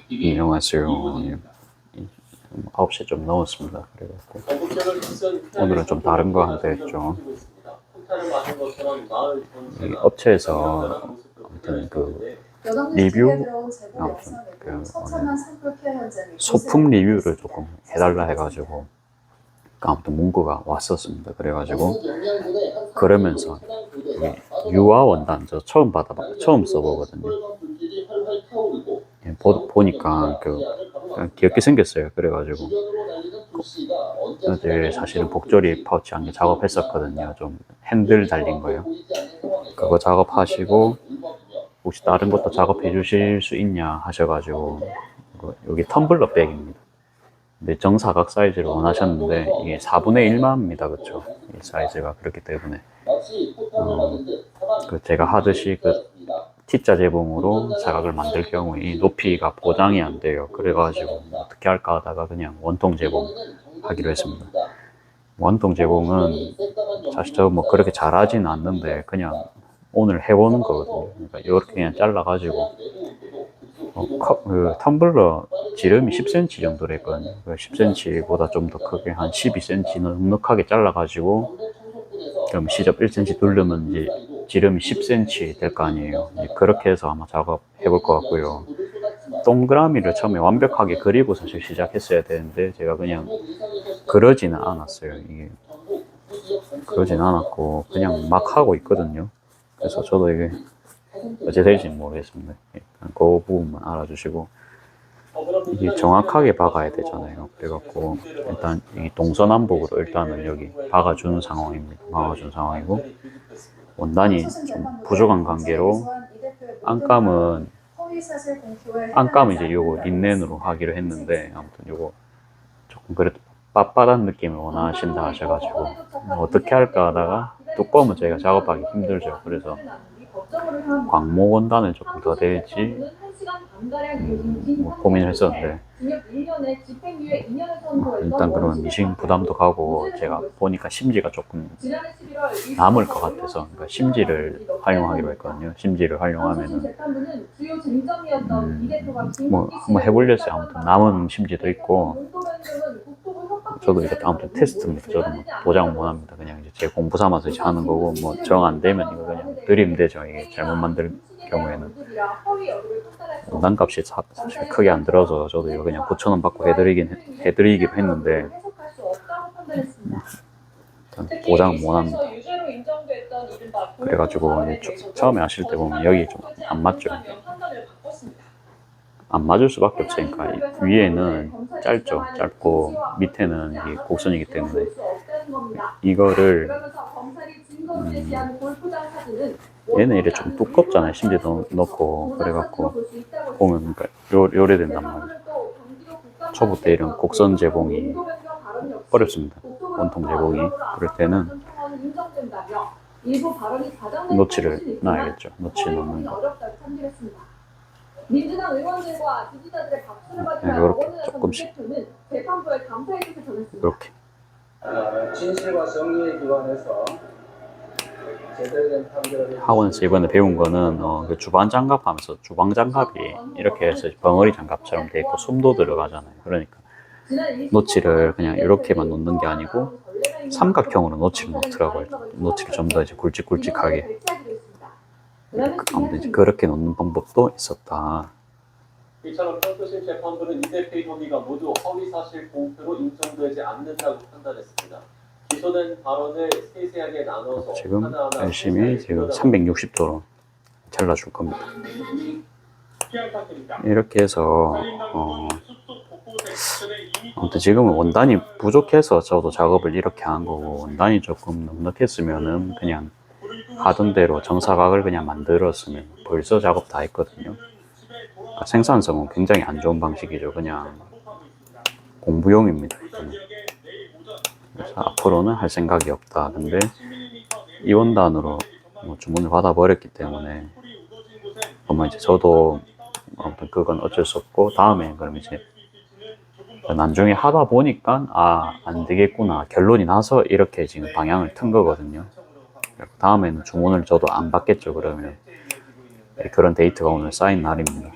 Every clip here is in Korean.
이용하세요. 9시 좀 넘었습니다. 그래갖고 오늘은 좀 다른 거 한다 했죠. 이 업체에서 아무튼 그 리뷰, 아무튼 그 소품 리뷰를 조금 해달라 해가지고 아무튼 문구가 왔었습니다. 그래가지고 그러면서 유아 원단 저 처음 써보거든요. 보니까 귀엽게 생겼어요. 그래가지고 어제 사실은 복조리 파우치 한 개 작업했었거든요. 좀 핸들 달린 거요. 그거 작업하시고 혹시 다른 것도 작업해 주실 수 있냐 하셔가지고 여기 텀블러 백입니다. 근데 정사각 사이즈를 원하셨는데 이게 4분의 1만입니다. 그쵸? 이 사이즈가 그렇기 때문에 제가 하듯이 T자 재봉으로 사각을 만들 경우에 이 높이가 보장이 안 돼요. 그래가지고 어떻게 할까 하다가 그냥 원통 재봉 하기로 했습니다. 원통 재봉은 사실 저 그렇게 잘하진 않는데 그냥 오늘 해보는 거거든요. 그러니까 이렇게 그냥 잘라가지고 텀블러 지름이 10cm 정도 됐거든요. 10cm보다 좀 더 크게 한 12cm 넉넉하게 잘라가지고 그럼 시접 1cm 누르면 이제 지름이 10cm 될 거 아니에요. 그렇게 해서 아마 작업해 볼 것 같고요. 동그라미를 처음에 완벽하게 그리고 사실 시작했어야 되는데 제가 그냥 그러지는 않았어요. 그러진 않았고 그냥 막 하고 있거든요. 그래서 저도 이게 어째 될지는 모르겠습니다. 일단 그 부분만 알아주시고 이게 정확하게 박아야 되잖아요. 그래갖고 일단 이 동서남북으로 일단은 여기 박아주는 상황입니다. 박아준 상황이고 원단이 좀 부족한 관계로 안감은 이제 요거 린넨으로 하기로 했는데 아무튼 요거 조금 그래도 빳빳한 느낌을 원하신다 하셔가지고 어떻게 할까 하다가 두꺼우면 저희가 작업하기 힘들죠. 그래서 광목 원단을 조금 더 될지 고민을 했었는데 일단 그러면 미싱 부담도 가고 제가 보니까 심지가 조금 남을 것 같아서 그러니까 심지를 활용하기로 했거든요. 심지를 활용하면은 한번 해보려서 아무튼 남은 심지도 있고 저도 이거 아무튼 테스트입니다. 저도 보장은 못합니다. 그냥 이제 제 공부 삼아서 이제 하는 거고 정 안 되면 이거 그냥 드리면 되죠. 이게 잘못 만들 경우에는 원단값이 사실 크게 안 들어서 저도 이거 그냥 9,000원 받고 해드리기로 했는데 보장은 못합니다. 그래가지고 처음에 하실 때 보면 여기 좀 안 맞죠. 안 맞을 수밖에 없으니까 위에는 짧고 밑에는 이게 곡선이기 때문에 이거를 얘는 이래 좀 두껍잖아요. 심지도 넣고 그래갖고 보면 그러니까 요래 된단 말이에요. 초보 때 이런 곡선 제봉이 어렵습니다. 원통 제봉이 그럴 때는 노치를 놔야겠죠. 노치 넣는 거. 민주당 의원들과 지지자들의 박수를 받으며 이렇게 조금씩 이렇게 진실과 정의에 기반해서 학원에서 이번에 배운 거는 그 주방 장갑 하면서 주방 장갑이 이렇게 해서 벙어리 장갑처럼 돼 있고 숨도 들어가잖아요. 그러니까 노치를 그냥 이렇게만 놓는 게 아니고 삼각형으로 노치를 놓더라고요. 노치를 좀 더 이제 굵직굵직하게. 아무튼 이제 그렇게 놓는 방법도 있었다. 이처럼 평소심 재판부는 이 대표의 혐의가 모두 허위사실 공표로 인정되지 않는다고 판단했습니다. 기소된 발언을 세세하게 나눠서 지금 열심히 지금 360도로 잘라줄 겁니다. 이렇게 해서 아무튼 지금은 원단이 부족해서 저도 작업을 이렇게 한 거고 원단이 조금 넉넉했으면은 그냥 하던 대로 정사각을 그냥 만들었으면 벌써 작업 다 했거든요. 그러니까 생산성은 굉장히 안 좋은 방식이죠. 그냥 공부용입니다. 이거는. 그래서 앞으로는 할 생각이 없다. 근데 이 원단으로 주문을 받아버렸기 때문에 그러면 이제 저도 아무튼 그건 어쩔 수 없고 다음에 그럼 이제 나중에 하다 보니까 안 되겠구나 결론이 나서 이렇게 지금 방향을 튼 거거든요. 다음에는 주문을 저도 안 받겠죠. 그러면 그런 데이트가 오늘 쌓인 날입니다.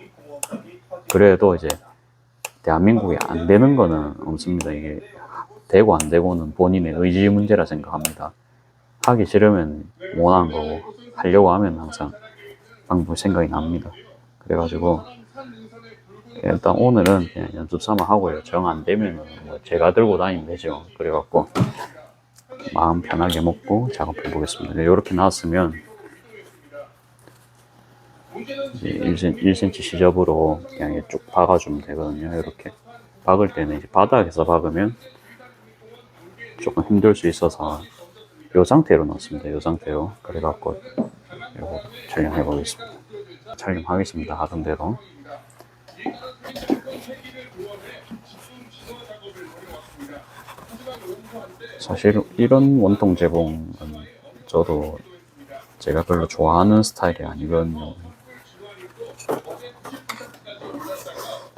그래도 이제 대한민국에 안 되는 거는 없습니다. 이게 되고 안 되고는 본인의 의지 문제라 생각합니다. 하기 싫으면 못 하는 거고 하려고 하면 항상 방법 생각이 납니다. 그래가지고 일단 오늘은 그냥 연습 삼아 하고요. 정 안 되면 뭐 제가 들고 다니면 되죠. 그래갖고 마음 편하게 먹고 작업해 보겠습니다. 이렇게 나왔으면 이제 1cm 시접으로 그냥 쭉 박아주면 되거든요. 이렇게 박을 때는 이제 바닥에서 박으면 조금 힘들 수 있어서 이 상태로 넣었습니다. 이 상태로. 그래갖고 이거 촬영해 보겠습니다. 촬영하겠습니다. 하던 대로. 사실 이런 원통 재봉은 저도 제가 별로 좋아하는 스타일이 아니거든요.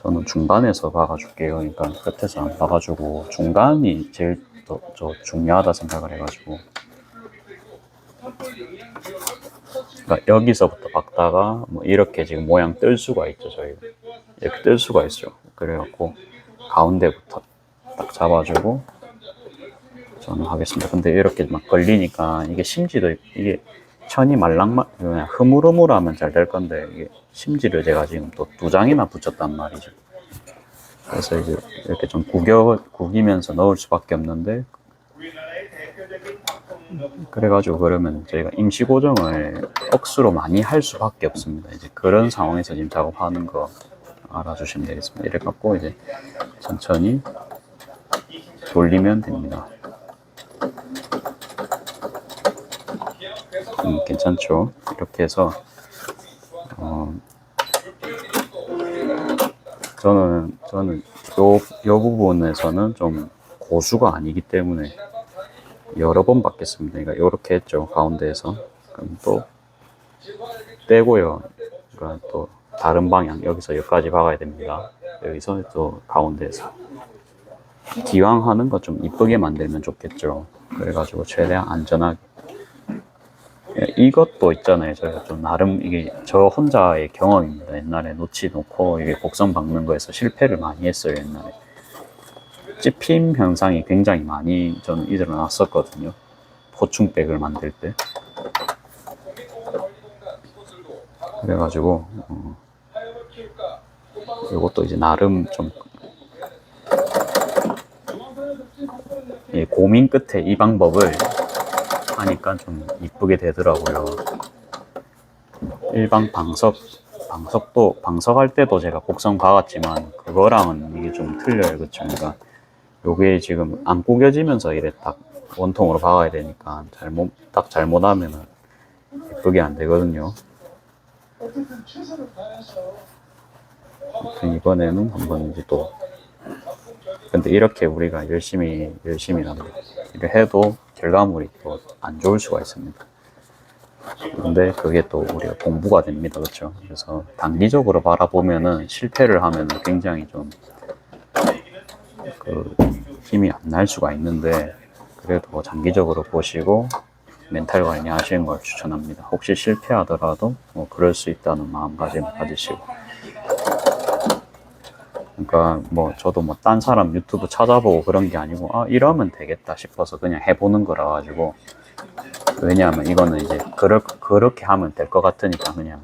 저는 중간에서 박아줄게요. 그러니까 끝에서 안 박아주고 중간이 제일 더 중요하다 생각을 해가지고, 그러니까 여기서부터 박다가 뭐 이렇게 지금 모양 뜰 수가 있죠. 저희가 이렇게 뜰 수가 있죠. 그래갖고 가운데부터 딱 잡아주고 저는 하겠습니다. 근데 이렇게 막 걸리니까 이게 심지도 이게 천이 그냥 흐물흐물하면 잘 될 건데 이게 심지를 제가 지금 또 2장이나 붙였단 말이죠. 그래서 이제 이렇게 좀 구기면서 넣을 수밖에 없는데, 그래가지고 그러면 저희가 임시 고정을 억수로 많이 할 수밖에 없습니다. 이제 그런 상황에서 지금 작업하는 거 알아주시면 되겠습니다. 이래 갖고 이제 천천히 돌리면 됩니다. 괜찮죠? 이렇게 해서 저는 요 부분에서는 좀 고수가 아니기 때문에 여러 번 받겠습니다. 그러니까 이렇게 했죠, 가운데에서. 그럼 또 떼고요. 그러니까 또 다른 방향, 여기서 여기까지 박아야 됩니다. 여기서 또 가운데에서. 기왕 하는 거 좀 이쁘게 만들면 좋겠죠. 그래가지고 최대한 안전하게. 이것도 있잖아요. 저희가 좀 나름 이게 저 혼자의 경험입니다. 옛날에 노치 놓고 이게 곡선 박는 거에서 실패를 많이 했어요. 옛날에 찝힘 현상이 굉장히 많이 저는 일어났었거든요. 보충백을 만들 때. 그래가지고 이것도 이제 나름 좀 고민 끝에 이 방법을 하니까 좀 이쁘게 되더라고요. 일반 방석할 때도 제가 곡선 박았지만 그거랑은 이게 좀 틀려요. 그쵸? 그러니까 요게 지금 안 구겨지면서 이래 딱 원통으로 박아야 되니까 잘못하면 예쁘게 안 되거든요. 이번에는 한번 이제 또, 근데 이렇게 우리가 열심히 이렇게 해도 결과물이 또 안 좋을 수가 있습니다. 근데 그게 또 우리가 공부가 됩니다. 그렇죠? 그래서 단기적으로 바라보면은 실패를 하면 굉장히 좀 힘이 안 날 수가 있는데, 그래도 장기적으로 보시고 멘탈 관리 하시는 걸 추천합니다. 혹시 실패하더라도 뭐 그럴 수 있다는 마음가짐을 가지시고. 그러니까 뭐 저도 뭐 딴 사람 유튜브 찾아보고 그런 게 아니고 이러면 되겠다 싶어서 그냥 해보는 거라 가지고. 왜냐하면 이거는 이제 그렇게 하면 될 것 같으니까 그냥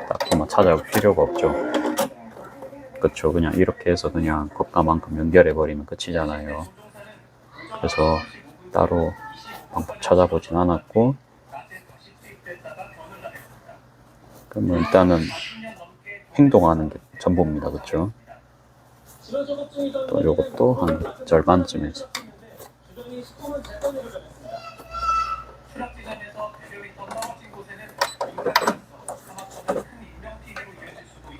딱히 뭐 찾아볼 필요가 없죠. 그쵸? 그냥 이렇게 해서 그냥 겉가만큼 연결해 버리면 끝이잖아요. 그래서 따로 방법 찾아보진 않았고, 그러면 일단은 행동하는 게 전부입니다. 그쵸? 또 요것도 한 절반쯤에서.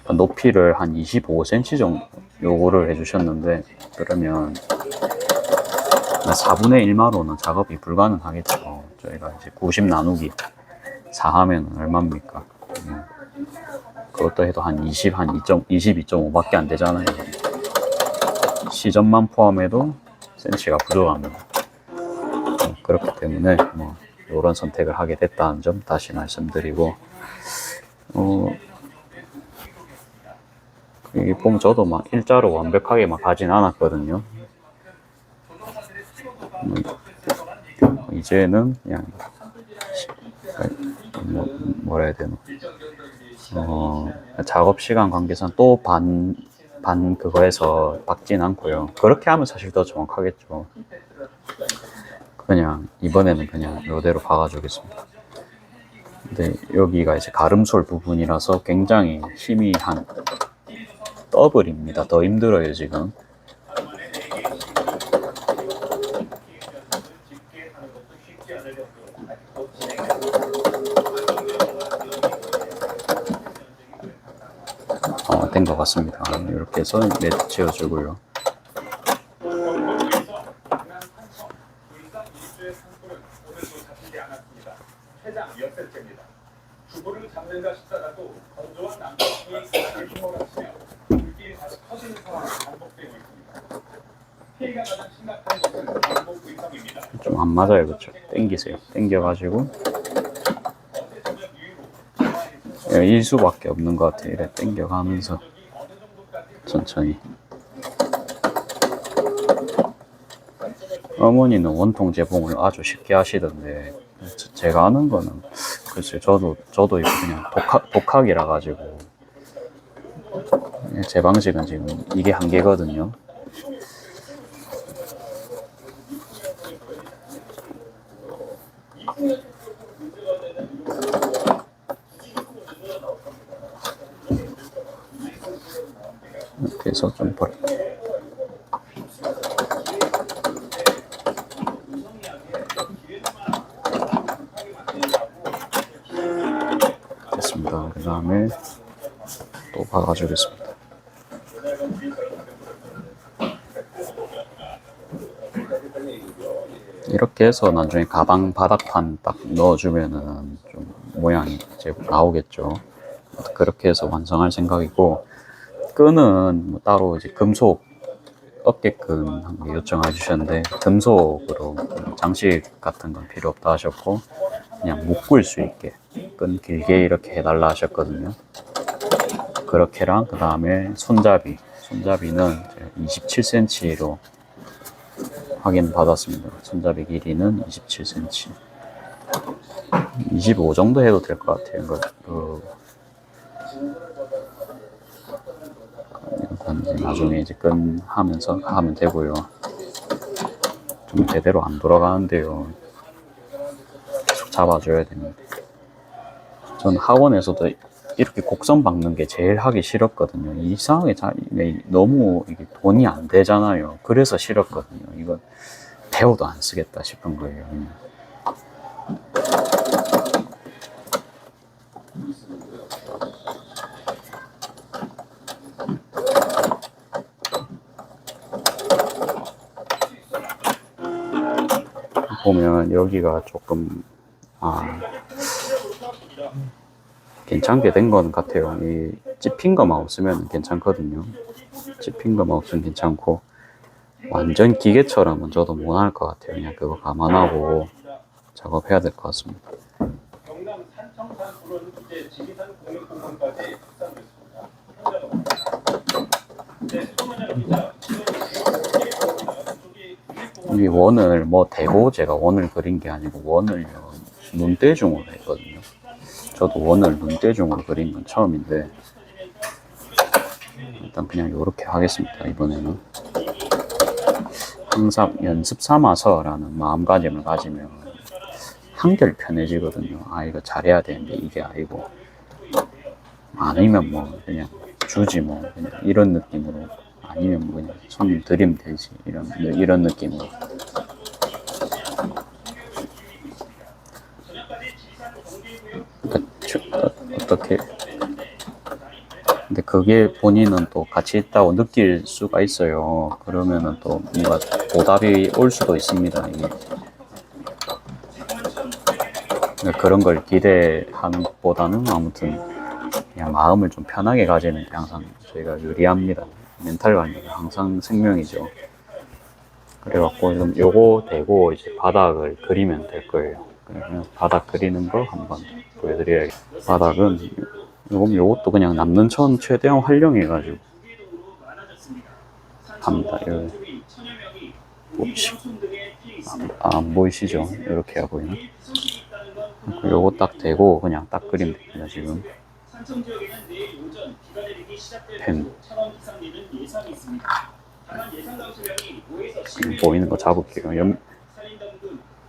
높이를 한 25cm 정도 요거를 해주셨는데, 그러면 4분의 1마로는 작업이 불가능하겠죠. 저희가 이제 90 나누기 4 하면 얼마입니까? 그것도 해도 한 22.5밖에 안 되잖아요. 시접만 포함해도 센치가 부족합니다. 그렇기 때문에 뭐 이런 선택을 하게 됐다는 점 다시 말씀드리고, 여기 보면 저도 막 일자로 완벽하게 막 가진 않았거든요. 이제는 그냥 뭐라 해야 되나, 작업 시간 관계상 또 반 그거에서 박진 않고요. 그렇게 하면 사실 더 정확하겠죠. 그냥 이번에는 그냥 이대로 박아주겠습니다. 근데 여기가 이제 가름솔 부분이라서 굉장히 힘이 한 더블입니다. 더 힘들어요 지금. 된 것 같습니다. 이렇게 해서 매트 채워주고요. 주부를 잡는가 싶다가도 건조한 남성이 휘몰아치며 물길이 다시 터지는 상황이 반복되고 있습니다. 피해가 가장 심각한 것은 반복 의성입니다. 좀 안 맞아요, 그렇죠? 당기세요. 당겨가지고 일 수밖에 없는 것 같아요. 이래 당겨가면서 천천히. 어머니는 원통 재봉을 아주 쉽게 하시던데 제가 하는 거는 글쎄요, 저도 이거 그냥 독학이라 가지고 제 방식은 지금 이게 한계거든요. 이렇게 해서 좀 버려. 됐습니다. 그 다음에 또 박아주겠습니다. 이렇게 해서 나중에 가방 바닥판 딱 넣어주면은 좀 모양이 이제 나오겠죠. 그렇게 해서 완성할 생각이고, 끈은 뭐 따로 이제 금속 어깨끈 한 개 요청해 주셨는데 금속으로 장식 같은 건 필요 없다 하셨고 그냥 묶을 수 있게 끈 길게 이렇게 해달라 하셨거든요. 그렇게랑 그 다음에 손잡이는 27cm로 확인 받았습니다. 손잡이 길이는 27cm, 25 정도 해도 될 것 같아요. 나중에 이제 끈 하면서 하면 되고요. 좀 제대로 안 돌아가는데요. 계속 잡아줘야 되는데. 전 학원에서도 이렇게 곡선 박는 게 제일 하기 싫었거든요. 이상하게 너무 이게 돈이 안 되잖아요. 그래서 싫었거든요. 이건 배워도 안 쓰겠다 싶은 거예요. 그냥. 보면 여기가 조금 괜찮게 된 건 같아요. 이 찝힌 것만 없으면 괜찮거든요. 찝힌 것만 없으면 괜찮고 완전 기계처럼은 저도 못할 것 같아요. 그냥 그거 감안하고 작업해야 될 것 같습니다. 경남 산청산 불은 이제 지리산 국립공원까지 확산됐습니다. 이 원을 뭐 대고 제가 원을 그린 게 아니고 원을 눈대중으로 했거든요. 저도 원을 눈대중으로 그린 건 처음인데 일단 그냥 이렇게 하겠습니다. 이번에는 항상 연습 삼아서라는 마음가짐을 가지면 한결 편해지거든요. 이거 잘해야 되는데 이게 아니고 아니면 뭐 그냥 주지 뭐 그냥 이런 느낌으로, 아니면 뭐 그냥 손님 드리면 되지 이런 느낌으로. 어떻게 근데 그게 본인은 또 같이 있다고 느낄 수가 있어요. 그러면은 또 뭔가 보답이 올 수도 있습니다. 이게 그런 걸 기대하는 것보다는 아무튼 그냥 마음을 좀 편하게 가지는 게 항상 저희가 유리합니다. 멘탈 관리가 항상 생명이죠. 그래갖고 좀 요거 대고 이제 바닥을 그리면 될 거예요. 그러면 바닥 그리는 거 한번 보여드려야겠어요. 바닥은 요것도 그냥 남는 천 최대한 활용해가지고 합니다. 안 보이시죠? 이렇게 보이나? 요거 딱 대고 그냥 딱 그리면 됩니다. 지금 펜 보이는 거 잡을게요.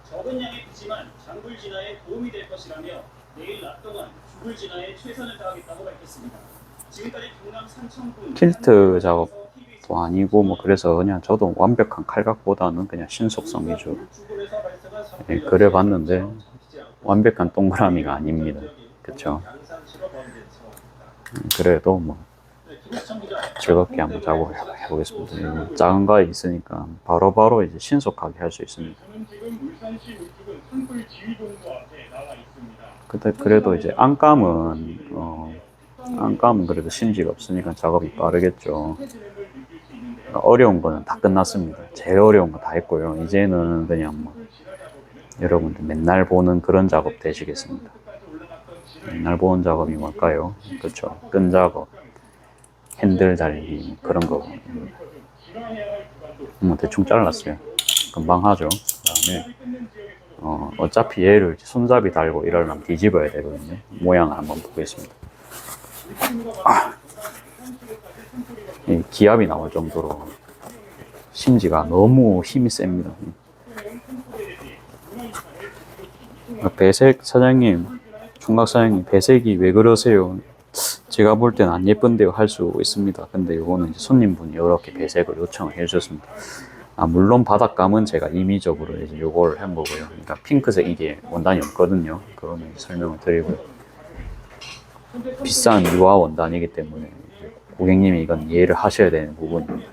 적은 양의 빚이만 장불 진화에 도움이 될 것이라며 내일 낮 동안 죽을 진화에 최선을 다하겠다고 밝혔습니다. 지금까지 경남 산청군 틸트 작업도 아니고 뭐 그래서 그냥 저도 완벽한 칼각보다는 그냥 신속성 위주 그래 봤는데 완벽한 동그라미가 아닙니다. 그쵸? 그래도 뭐 즐겁게 한번 작업해보겠습니다. 작은 거에 있으니까 바로바로 이제 신속하게 할 수 있습니다. 그래도 이제 안감은 그래도 심지가 없으니까 작업이 빠르겠죠. 어려운 거는 다 끝났습니다. 제일 어려운 거 다 했고요. 이제는 그냥 뭐 여러분들 맨날 보는 그런 작업 되시겠습니다. 맨날 보는 작업이 뭘까요? 그렇죠. 끈 작업, 핸들 달기 그런 거. 대충 잘랐어요. 금방 하죠. 그다음에 어차피 얘를 손잡이 달고 이러려면 뒤집어야 되거든요. 모양을 한번 보겠습니다. 이 기압이 나올 정도로 심지가 너무 힘이 셉니다. 배색 사장님, 총각 사장님, 배색이 왜 그러세요? 제가 볼 때는 안 예쁜데요 할 수 있습니다. 근데 이거는 이제 손님분이 이렇게 배색을 요청을 해주셨습니다. 물론 바닥감은 제가 임의적으로 이제 요걸 한 거고요. 그러니까 핑크색 이게 원단이 없거든요. 그거는 설명을 드리고요. 비싼 유화 원단이기 때문에 고객님이 이건 이해를 하셔야 되는 부분입니다.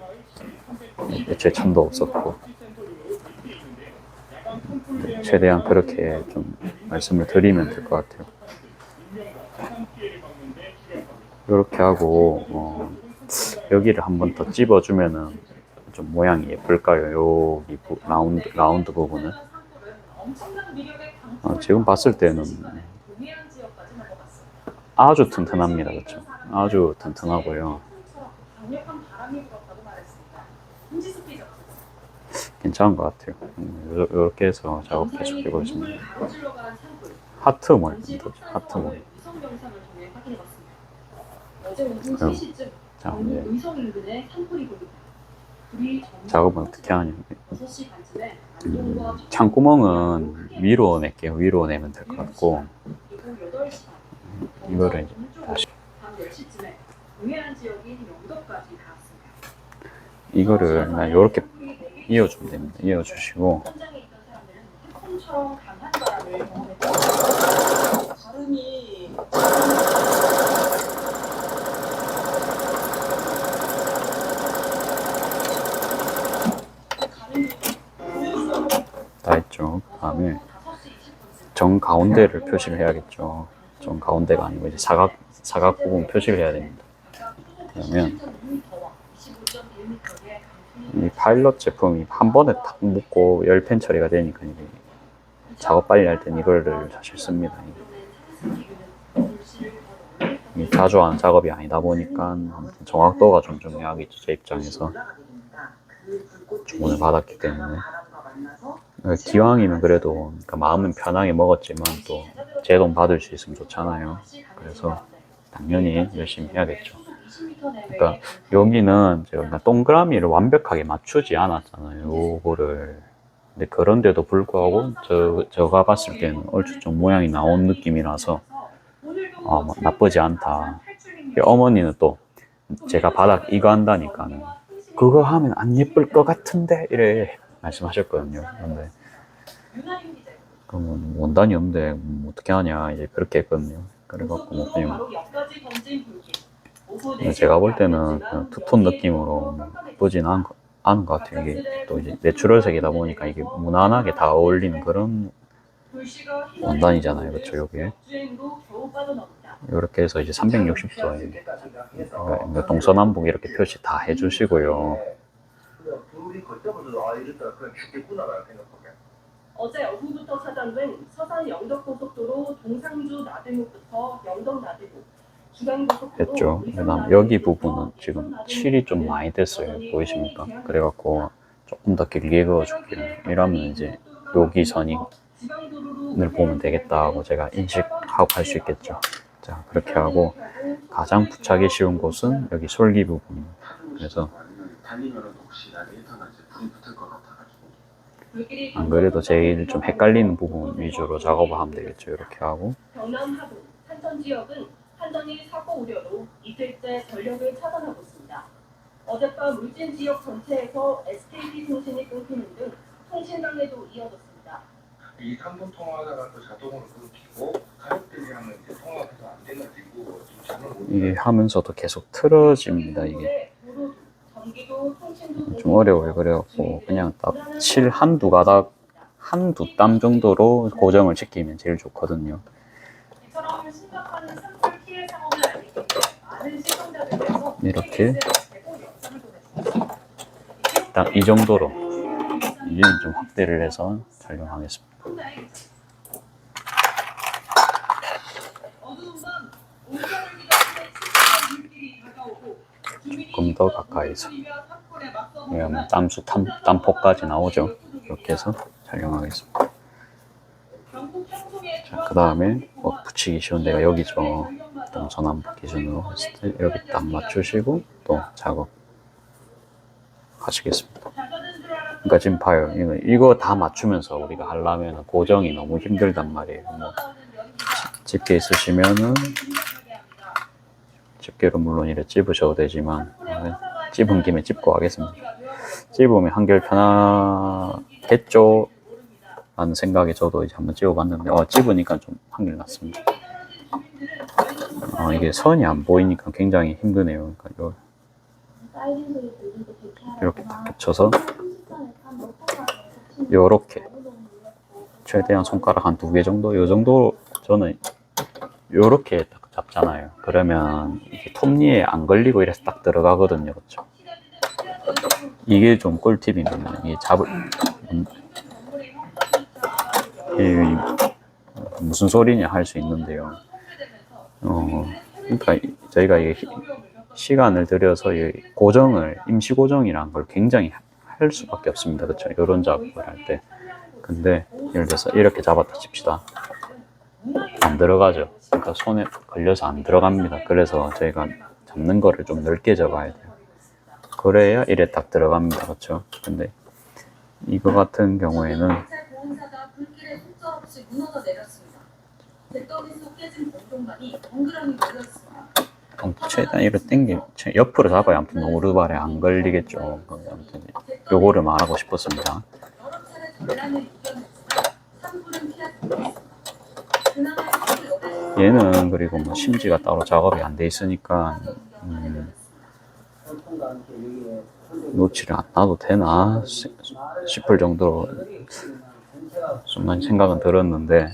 애초에 참도 없었고 최대한 그렇게 좀 말씀을 드리면 될 것 같아요. 이렇게 하고 여기를 한번 더 찝어주면은 좀 모양이 예쁠까요? 여기 라운드 부분을 지금 봤을 때는 아주 튼튼합니다. 그렇죠? 아주 튼튼하고요. 괜찮은 것 같아요. 이렇게 해서 작업 계속 해보겠습니다. 하트몰, 하트몰. 자, 이제 작업은 어떻게 하냐면 창구멍은 위로 낼게요. 위로 내면 될 것 같고 이거를 이제 다시 이거를 그냥 이렇게 이어주면 됩니다. 이어주시고 다 했죠. 그 다음에 정 가운데를 표시를 해야겠죠. 정 가운데가 아니고 이제 사각 부분 표시를 해야 됩니다. 그러면 이 파일럿 제품이 한 번에 탁 묶고 10펜 처리가 되니까 이게 작업 빨리 할 땐 이거를 사실 씁니다. 자주 하는 작업이 아니다 보니까 정확도가 좀 중요하겠죠. 제 입장에서 주문을 받았기 때문에 기왕이면 그래도 그러니까 마음은 편하게 먹었지만 또 제 돈 받을 수 있으면 좋잖아요. 그래서 당연히 열심히 해야겠죠. 그러니까 여기는 제가 동그라미를 완벽하게 맞추지 않았잖아요. 요거를. 근데 그런데도 불구하고 제가 봤을 때는 얼추 좀 모양이 나온 느낌이라서 나쁘지 않다. 어머니는 또 제가 바닥 이거 한다니까는 그거 하면 안 예쁠 것 같은데 이래 말씀하셨거든요. 근데 그러면 원단이 없는데 어떻게 하냐 이제 그렇게 했거든요. 그래갖고 뭐 그냥 제가 볼 때는 그냥 투톤 느낌으로 나쁘진 않은 것 같아요. 이게 또 이제 내추럴색이다 보니까 이게 무난하게 다 어울리는 그런 원단이잖아요. 그렇죠, 요게. 이렇게 해서 이제 360도에 그러니까 동서남북 이렇게 표시 다 해주시고요. 어제 오후부터 차단된 서산 영덕고속도로 동상주 나들목부터 영덕 나들목, 했죠. 그다음 여기 부분은 지금 칠이 좀 많이 됐어요. 보이십니까? 그래갖고 조금 더 길게 그어줄게요. 이러면 이제 여기 선을 보면 되겠다 하고 제가 인식하고 할 수 있겠죠. 자, 그렇게 하고 가장 부착이 쉬운 곳은 여기 솔기 부분입니다. 그래서 안 그래도 제일 좀 헷갈리는 부분 위주로 작업을 하면 되겠죠. 이렇게 하고 경남 하도 산천 지역은 한전이 사고 우려로 이틀째 전력을 차단하고 있습니다. 어젯밤 울진 지역 전체에서 SKT통신이 끊기는 등 통신 장애도 이어졌습니다. 이 3분 통화하다가 또 자동으로 끊기고 가족들이 하면 이제 통화가 계속 안 되가지고 이게 하면서도 계속 틀어집니다. 이게 좀 어려워요. 그래갖고 그냥 딱 칠 한두 가닥 한두 땀 정도로 고정을 시키면 제일 좋거든요. 이렇게 딱 이 정도로 이제는 좀 확대를 해서 촬영하겠습니다. 조금 더 가까이서 왜냐면 땀폭까지 나오죠. 이렇게 해서 촬영하겠습니다. 자, 그 다음에 뭐 붙이기 쉬운 데가 여기죠. 동서남 기준으로 했을 때 여기 딱 맞추시고 또 작업 하시겠습니다. 그러니까 지금 봐요. 이거 다 맞추면서 우리가 하려면 고정이 너무 힘들단 말이에요. 뭐 집게 있으시면은 집게로 물론 이렇게 찝으셔도 되지만 찝은 김에 찝고 하겠습니다. 찝으면 한결 편하겠죠? 라는 생각에 저도 이제 한번 찝어봤는데 찝으니까 좀 한결 낫습니다. 이게 선이 안 보이니까 굉장히 힘드네요. 그러니까 이렇게 딱 겹쳐서 요렇게 최대한 손가락 한 2개 정도 요 정도 저는 요렇게 딱 잡잖아요. 그러면 이게 톱니에 안 걸리고 이래서 딱 들어가거든요. 그렇죠? 이게 좀 꿀팁입니다. 이게 무슨 소리냐 할 수 있는데요. 그러니까 저희가 시간을 들여서 고정을 임시 고정이라는 걸 굉장히 할 수밖에 없습니다. 그렇죠? 이런 작업을 할 때. 근데 예를 들어서 이렇게 잡았다 칩시다. 안 들어가죠. 그러니까 손에 걸려서 안 들어갑니다. 그래서 저희가 잡는 거를 좀 넓게 잡아야 돼요. 그래야 이래 딱 들어갑니다. 그렇죠? 근데 이거 같은 경우에는 최대한 이렇게 옆으로 잡아야 아무튼 오르발에 안 걸리겠죠. 아무튼 요거를 말하고 싶었습니다. 얘는 그리고 뭐 심지가 따로 작업이 안 돼 있으니까 노치를 안 놔도 되나 싶을 정도로 순간 생각은 들었는데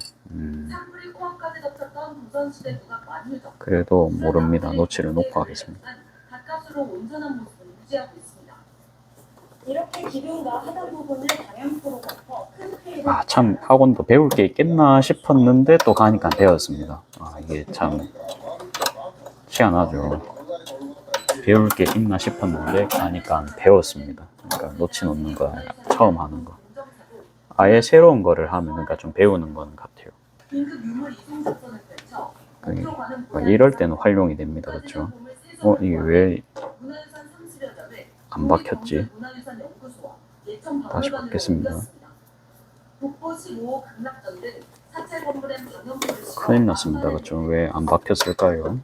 그래도 모릅니다. 노치를 놓고 하겠습니다. 참 학원도 배울 게 있겠나 싶었는데 또 가니까 배웠습니다. 이게 참 희한하죠. 배울 게 있나 싶었는데 가니까 배웠습니다. 그러니까 놓치 놓는 거 처음 하는 거 아예 새로운 거를 하면 그러니까 좀 배우는 건 같아요. 이럴 때는 활용이 됩니다. 그렇죠? 이게 왜 안 박혔지? 다시 박겠습니다. 큰일 났습니다. 그렇죠? 왜 안 박혔을까요?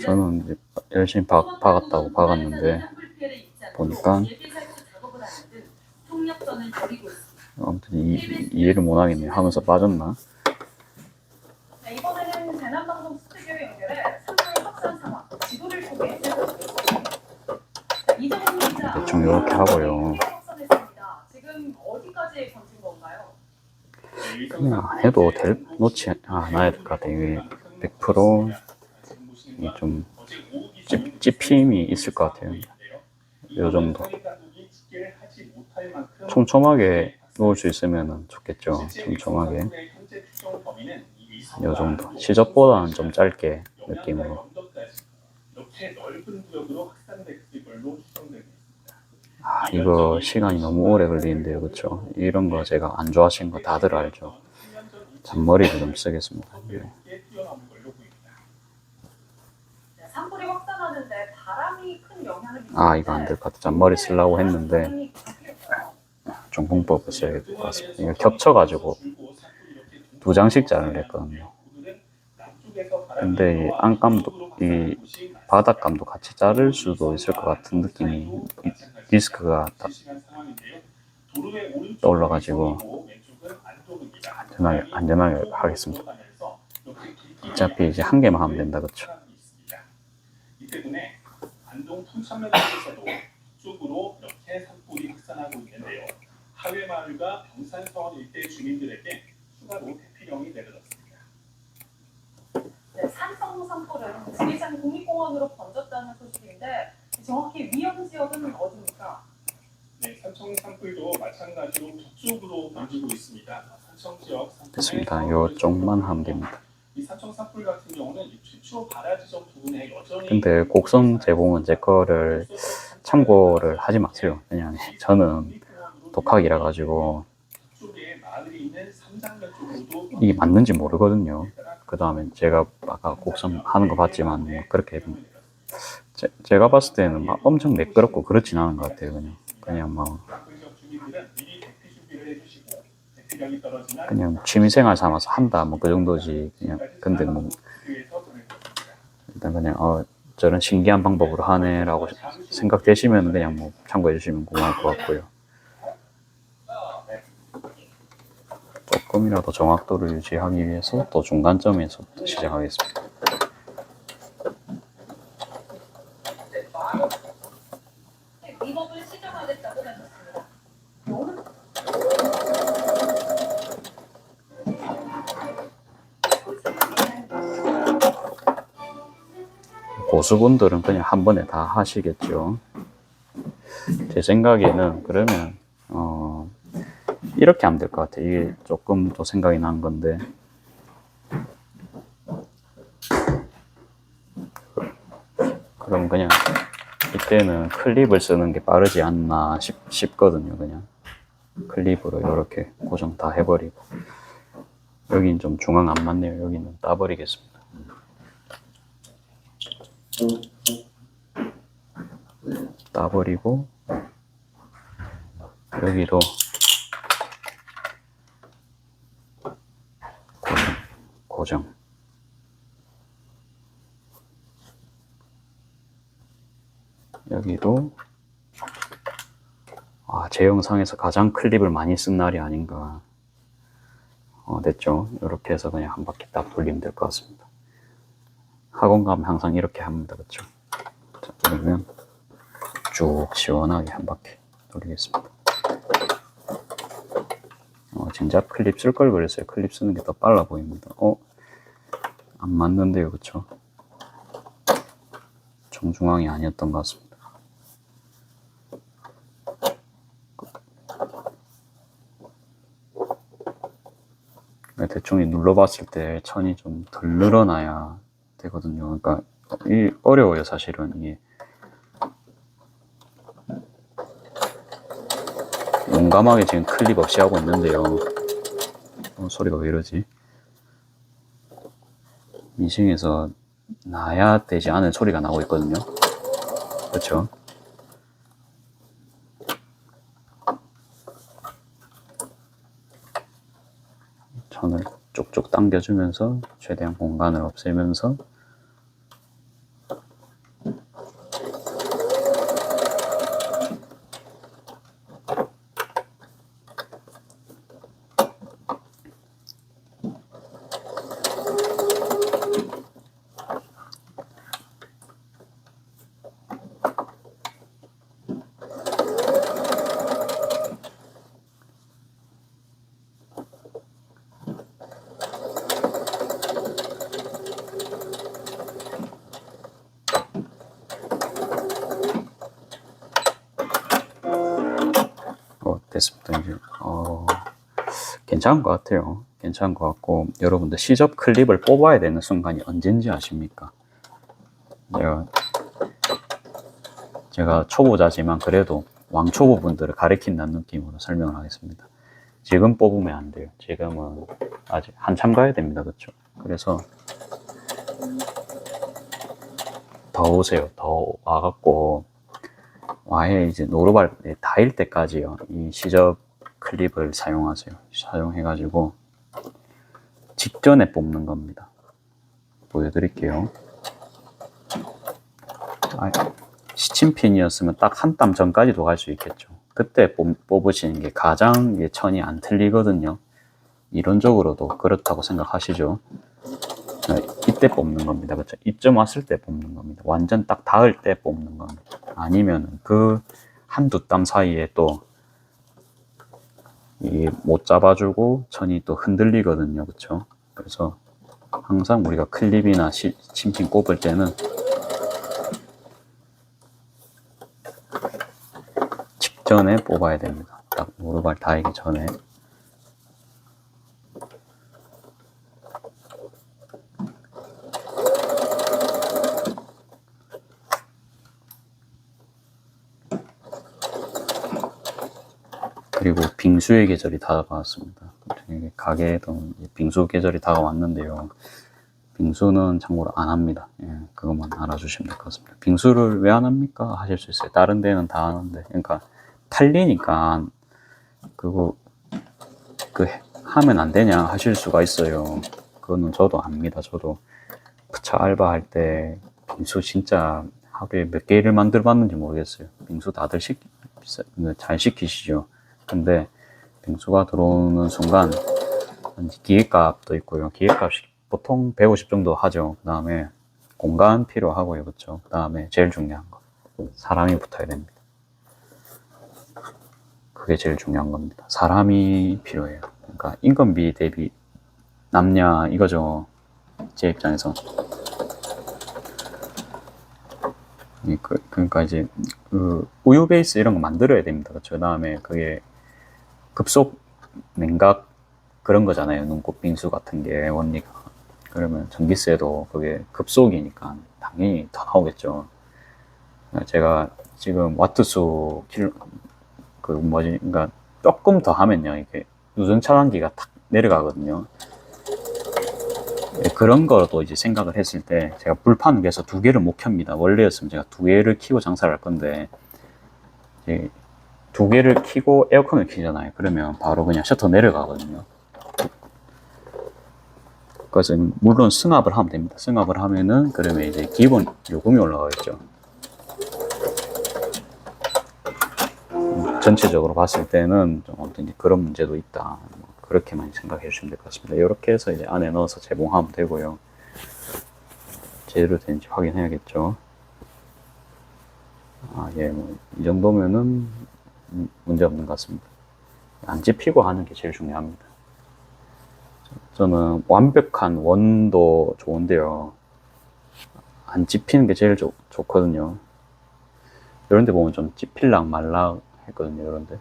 저는 이제 열심히 박았다고 박았는데 보니까 아무튼 이해를 못 하겠네요. 하면서 빠졌나? 이번에는 대남방송 스튜디오 연결해 산불 확산 상황 지도를 통해 대충 이렇게 하고요. 지금 어디까지 건진 건가요? 그냥 해도 놓지 않아야 될 것 같아요. 이게 100% 좀 찝힘이 있을 것 같아요. 요 정도. 촘촘하게 놓을 수 있으면 좋겠죠. 촘촘하게. 이 정도. 시접보다는 좀 짧게 느낌으로. 아, 이거 시간이 너무 오래 걸리는데요, 그쵸? 이런 거 제가 안 좋아하시는 거 다들 알죠? 잔머리를 좀 쓰겠습니다. 네. 산불이 확산하는데 바람이 큰 영향을 미치는데 아, 이거 안 될 것 같아. 잔머리 쓰려고 했는데 중풍법을 써야 될 것 같습니다. 이거 겹쳐가지고 2장씩 자르려 했거든요. 근데 이 안감도, 이 바닥감도 같이 자를 수도 있을 것 같은 느낌이, 디스크가 다 떠올라가지고 안전하게 하겠습니다. 어차피 이제 한 개만 하면 된다, 그쵸? 이 때문에 안동 풍천면에서도 북쪽으로 이렇게 산불이 확산하고 있는데요. 하회마을과 병산서원 일대 주민들에게 추가로 대피령이 내려졌습니다. 네, 산성 산불은 지리산 국립공원으로 번졌다는 소식인데 정확히 위험 지역은 어디입니까? 네, 산청 산불도 마찬가지로 북쪽으로 번지고 있습니다. 산청 지역 됐습니다. 요쪽만 하면 됩니다. 이 산청 산불 같은 경우는 최초 발화 지점 부근에 여전히 근데 곡선 제공은 제 거를 참고를 하지 마세요. 그냥 저는 독학이라 가지고 이게 맞는지 모르거든요. 그 다음에 제가 아까 곡선 하는 거 봤지만 뭐 그렇게 제가 봤을 때는 막 엄청 매끄럽고 그렇진 않은 것 같아요. 그냥 그냥 취미생활 삼아서 한다 뭐 그 정도지. 그냥 근데 뭐 일단 그냥 저런 신기한 방법으로 하네라고 생각되시면 그냥 뭐 참고해 주시면 고마울 것 같고요. 조금이라도 정확도를 유지하기 위해서 또 중간점에서부터 시작하겠습니다. 리법을 시정하겠다고 하셨습니다. 고수분들은 그냥 한 번에 다 하시겠죠. 제 생각에는 그러면 이렇게 하면 될 것 같아요. 이게 조금 더 생각이 난 건데 그럼 그냥 이때는 클립을 쓰는 게 빠르지 않나 싶거든요. 그냥 클립으로 이렇게 고정 다 해버리고 여긴 좀 중앙 안 맞네요. 여기는 따버리겠습니다. 따버리고 여기도 고정. 여기도 제 영상에서 가장 클립을 많이 쓴 날이 아닌가. 됐죠? 이렇게 해서 그냥 한 바퀴 딱 돌리면 될 것 같습니다. 학원 가면 항상 이렇게 합니다. 그렇죠? 자, 그러면 쭉 시원하게 한 바퀴 돌리겠습니다. 진짜 클립 쓸 걸 그랬어요. 클립 쓰는 게 더 빨라 보입니다. 안 맞는데요. 그쵸? 정중앙이 아니었던 것 같습니다. 대충 눌러봤을 때 천이 좀 덜 늘어나야 되거든요. 그러니까 어려워요. 사실은 이게 용감하게 지금 클립 없이 하고 있는데요. 소리가 왜 이러지? 미싱에서 나야 되지 않은 소리가 나고 있거든요. 그렇죠? 천을 쪽쪽 당겨주면서 최대한 공간을 없애면서 어떤지 괜찮은 것 같아요. 괜찮은 것 같고, 여러분들 시접 클립을 뽑아야 되는 순간이 언젠지 아십니까? 제가 초보자지만 그래도 왕초보분들을 가르친다는 느낌으로 설명을 하겠습니다. 지금 뽑으면 안 돼요. 지금은 아직 한참 가야 됩니다. 그렇죠? 그래서 더 오세요. 더 와갖고 와해 이제 노루발 닿을 때까지요. 이 시접 클립을 사용하세요. 사용해가지고 직전에 뽑는 겁니다. 보여드릴게요. 시침핀이었으면 딱 한 땀 전까지도 갈 수 있겠죠. 그때 뽑으시는 게 가장 천이 안 틀리거든요. 이론적으로도 그렇다고 생각하시죠. 이때 뽑는 겁니다. 그렇죠? 이쯤 왔을 때 뽑는 겁니다. 완전 딱 닿을 때 뽑는 겁니다. 아니면 그 한두 땀 사이에 또 못 잡아주고 천이 또 흔들리거든요. 그렇죠? 그래서 항상 우리가 클립이나 침핀 꼽을 때는 직전에 뽑아야 됩니다. 딱 노루발 닿기 전에. 그리고 빙수의 계절이 다가왔습니다. 가게에도 빙수 계절이 다가왔는데요. 빙수는 참고로 안 합니다. 그것만 알아주시면 될 것 같습니다. 빙수를 왜 안 합니까? 하실 수 있어요. 다른 데는 다 하는데. 그러니까 탈리니까 하면 안 되냐 하실 수가 있어요. 그거는 저도 압니다. 저도 부차 알바할 때 빙수 진짜 하루에 몇 개를 만들어 봤는지 모르겠어요. 빙수 다들 잘 시키시죠. 근데 빙수가 들어오는 순간 기계값도 있고요. 기계값이 보통 150 정도 하죠. 그 다음에 공간 필요하고요. 그렇죠? 그 다음에 제일 중요한 거 사람이 붙어야 됩니다. 그게 제일 중요한 겁니다. 사람이 필요해요. 그러니까 인건비 대비 남냐 이거죠. 제 입장에서. 그러니까 이제 우유 베이스 이런 거 만들어야 됩니다. 그렇죠? 그 다음에 그게 급속 냉각 그런 거잖아요. 눈꽃 빙수 같은 게 원리가. 그러면 전기세도 그게 급속이니까 당연히 더 나오겠죠. 제가 지금 와트수 그러니까 조금 더 하면요. 이게 누전 차단기가 탁 내려가거든요. 그런 거도 이제 생각을 했을 때 제가 불판을 계속 2개를 못 켭니다. 원래였으면 제가 2개를 켜고 장사를 할 건데 2개를 켜고 에어컨을 켜잖아요. 그러면 바로 그냥 셔터 내려가거든요. 그래서 물론 승합을 하면 됩니다. 승합을 하면은 그러면 이제 기본 요금이 올라가겠죠. 전체적으로 봤을 때는 좀 어떤 그런 문제도 있다. 그렇게만 생각해 주시면 될 것 같습니다. 이렇게 해서 이제 안에 넣어서 재봉하면 되고요. 제대로 되는지 확인해야겠죠. 이 정도면은 문제 없는 것 같습니다. 안 찝히고 하는 게 제일 중요합니다. 저는 완벽한 원도 좋은데요. 안 찝히는 게 제일 좋거든요. 이런 데 보면 좀 찝힐락 말락 했거든요. 이런데.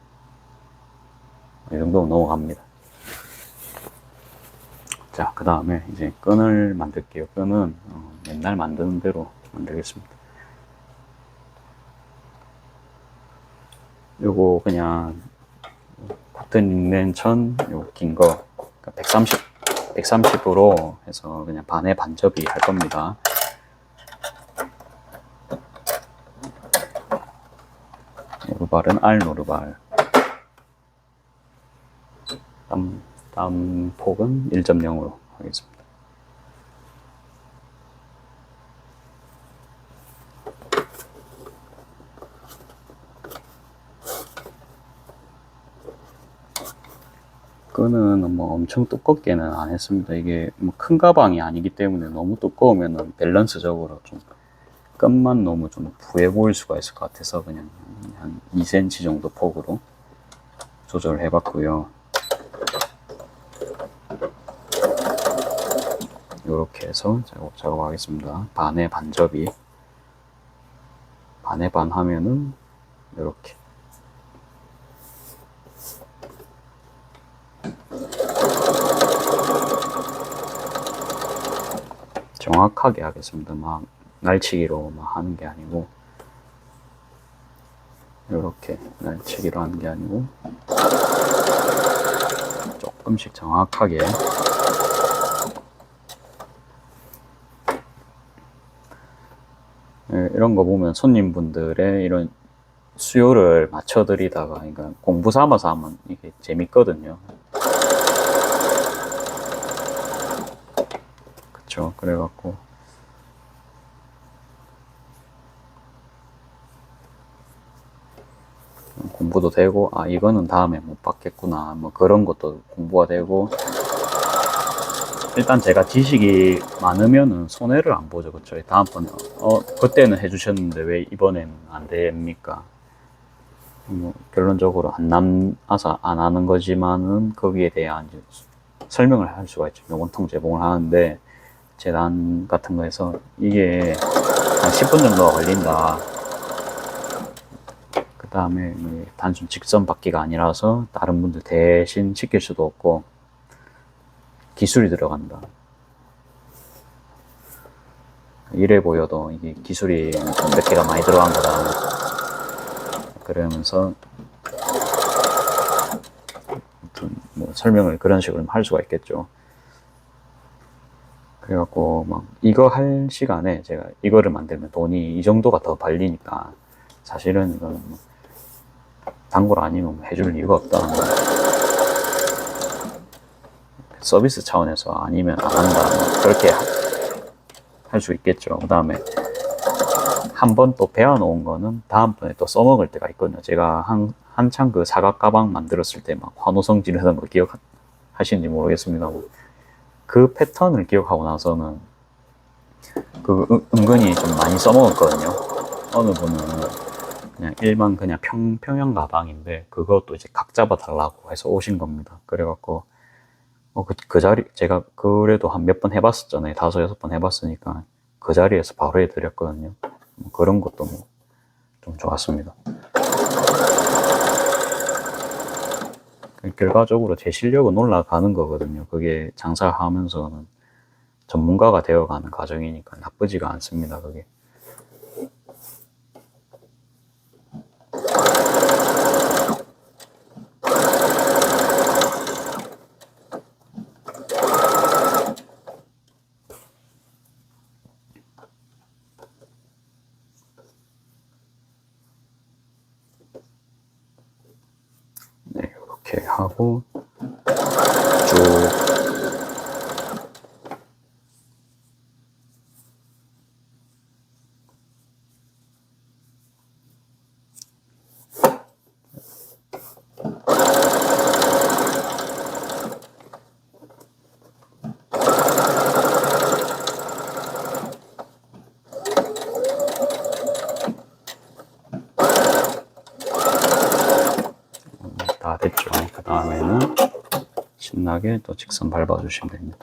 이 정도면 넘어갑니다. 자, 그 다음에 이제 끈을 만들게요. 끈은 맨날 만드는 대로 만들겠습니다. 요거 그냥 코튼 링넨천 요 긴 거 130으로 해서 그냥 반에 반접이 할 겁니다. 노루발은 알 노루발. 다음 폭은 1.0으로 하겠습니다. 끈은 뭐 엄청 두껍게는 안 했습니다. 이게 뭐 큰 가방이 아니기 때문에 너무 두꺼우면 밸런스적으로 좀 끈만 너무 좀 부해 보일 수가 있을 것 같아서 그냥 한 2cm 정도 폭으로 조절을 해봤고요. 이렇게 해서 작업하겠습니다. 반에 반접이. 반에 반 하면은 이렇게 정확하게 하겠습니다. 막 날치기로 막 하는 게 아니고, 이렇게 날치기로 하는 게 아니고 조금씩 정확하게. 이런 거 보면 손님분들의 이런 수요를 맞춰드리다가, 그러니까 공부 삼아서 하면 이게 재밌거든요. 그쵸. 그래갖고 공부도 되고, 아, 이거는 다음에 못 받겠구나, 뭐 그런 것도 공부가 되고. 일단 제가 지식이 많으면은 손해를 안 보죠. 그쵸. 다음번에 그때는 해주셨는데 왜 이번엔 안 됩니까? 뭐 결론적으로 안 남아서 안 하는 거지만은 거기에 대한 이제 설명을 할 수가 있죠. 원통 제공을 하는데, 재단 같은 거에서 이게 한 10분 정도가 걸린다. 그 다음에 단순 직선 받기가 아니라서 다른 분들 대신 시킬 수도 없고 기술이 들어간다. 이래 보여도 이게 기술이 몇 개가 많이 들어간 거다. 그러면서 뭐 설명을 그런 식으로 할 수가 있겠죠. 그래갖고 막 이거 할 시간에 제가 이거를 만들면 돈이 이 정도가 더 발리니까 사실은 이거는 뭐 단골 아니면 해줄 이유가 없다. 서비스 차원에서 아니면 안 한다. 뭐 그렇게 할 수 있겠죠. 그 다음에 한 번 또 배워놓은 거는 다음번에 또 써먹을 때가 있거든요. 제가 한창 그 사각 가방 만들었을 때 막 환호성 지르던 거 기억하시는지 모르겠습니다. 그 패턴을 기억하고 나서는 그 은근히 좀 많이 써먹었거든요. 어느 분은 그냥 일반 그냥 평형 가방인데 그것도 이제 각 잡아 달라고 해서 오신 겁니다. 그래갖고 그 자리 제가 그래도 한 몇 번 해봤었잖아요. 5, 6번 해봤으니까 그 자리에서 바로 해드렸거든요. 뭐 그런 것도 뭐 좀 좋았습니다. 결과적으로 제 실력은 올라가는 거거든요. 그게 장사하면서는 전문가가 되어가는 과정이니까 나쁘지가 않습니다. 그게. 네, 이렇게 하고 쭉 다 됐죠. 그 다음에는 신나게 또 직선 밟아주시면 됩니다.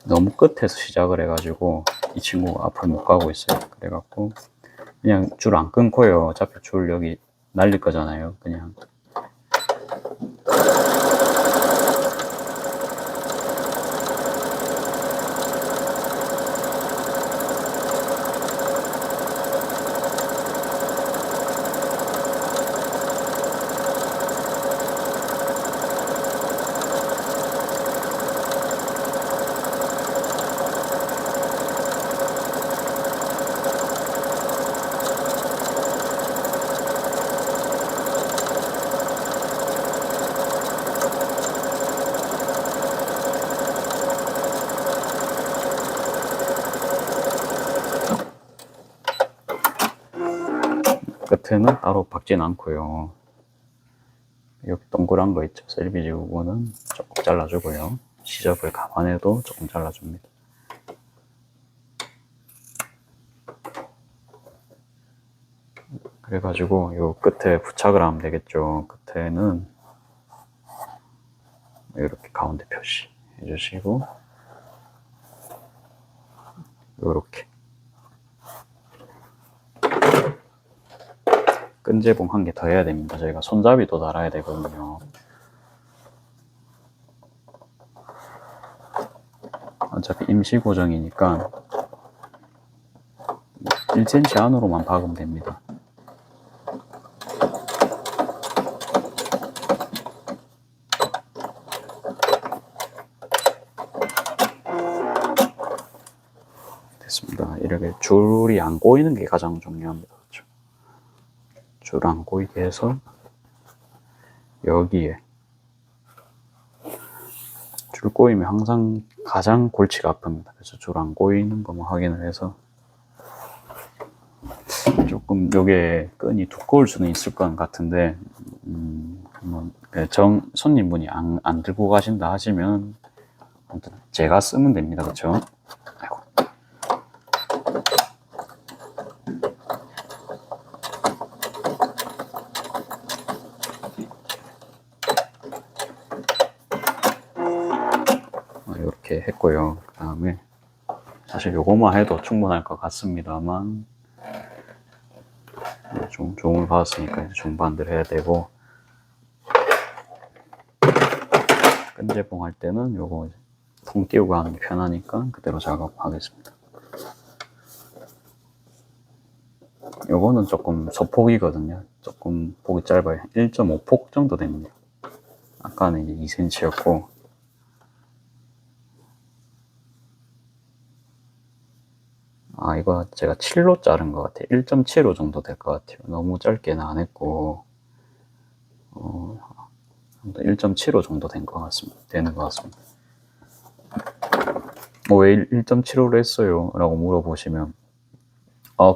너무 끝에서 시작을 해가지고 이 친구가 앞을 못 가고 있어요. 그래갖고 그냥 줄 안 끊고요. 어차피 줄 여기 날릴 거잖아요. 그냥 끝에는 따로 박진 않고요. 여기 동그란 거 있죠. 셀비지 부분은 조금 잘라주고요. 시접을 감안해도 조금 잘라줍니다. 그래가지고 요 끝에 부착을 하면 되겠죠. 끝에는 이렇게 가운데 표시 해주시고 요렇게 끈제봉 한 개 더 해야 됩니다. 저희가 손잡이도 달아야 되거든요. 어차피 임시 고정이니까 1cm 안으로만 박으면 됩니다. 됐습니다. 이렇게 줄이 안 꼬이는 게 가장 중요합니다. 그렇죠? 줄 안 꼬이게 해서 여기에 줄 꼬이면 항상 가장 골치가 아픕니다. 그래서 줄 안 꼬이는 것만 확인을 해서 조금 요게 끈이 두꺼울 수는 있을 것 같은데 손님분이 안 들고 가신다 하시면 아무튼 제가 쓰면 됩니다. 그렇죠? 아이고. 이렇게 했고요. 그 다음에 사실 요거만 해도 충분할 것 같습니다만 좀 종을 받았으니까 중반대로 해야 되고, 끈제봉 할 때는 요거 통 띄우고 하는 게 편하니까 그대로 작업하겠습니다. 요거는 조금 소폭이거든요. 조금 폭이 짧아요. 1.5폭 정도 됩니다. 아까는 이제 2cm였고, 이거 제가 7로 자른 것 같아요. 1.75 정도 될 것 같아요. 너무 짧게는 안 했고, 1.75 정도 되는 것 같습니다. 왜 1.75로 했어요? 라고 물어보시면,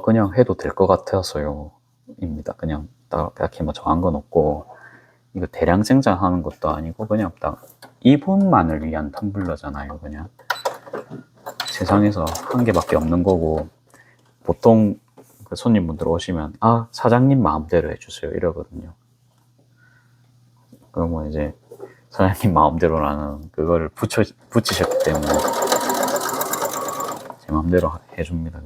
그냥 해도 될 것 같아서요. 입니다. 그냥 딱히 뭐 정한 건 없고, 이거 대량 생산하는 것도 아니고, 그냥 딱 이분만을 위한 텀블러잖아요. 그냥. 세상에서 한 개밖에 없는 거고, 보통 그 손님분들 오시면 사장님 마음대로 해주세요 이러거든요. 그러면 이제 사장님 마음대로라는 그거를 붙이셨기 때문에 제 마음대로 해줍니다.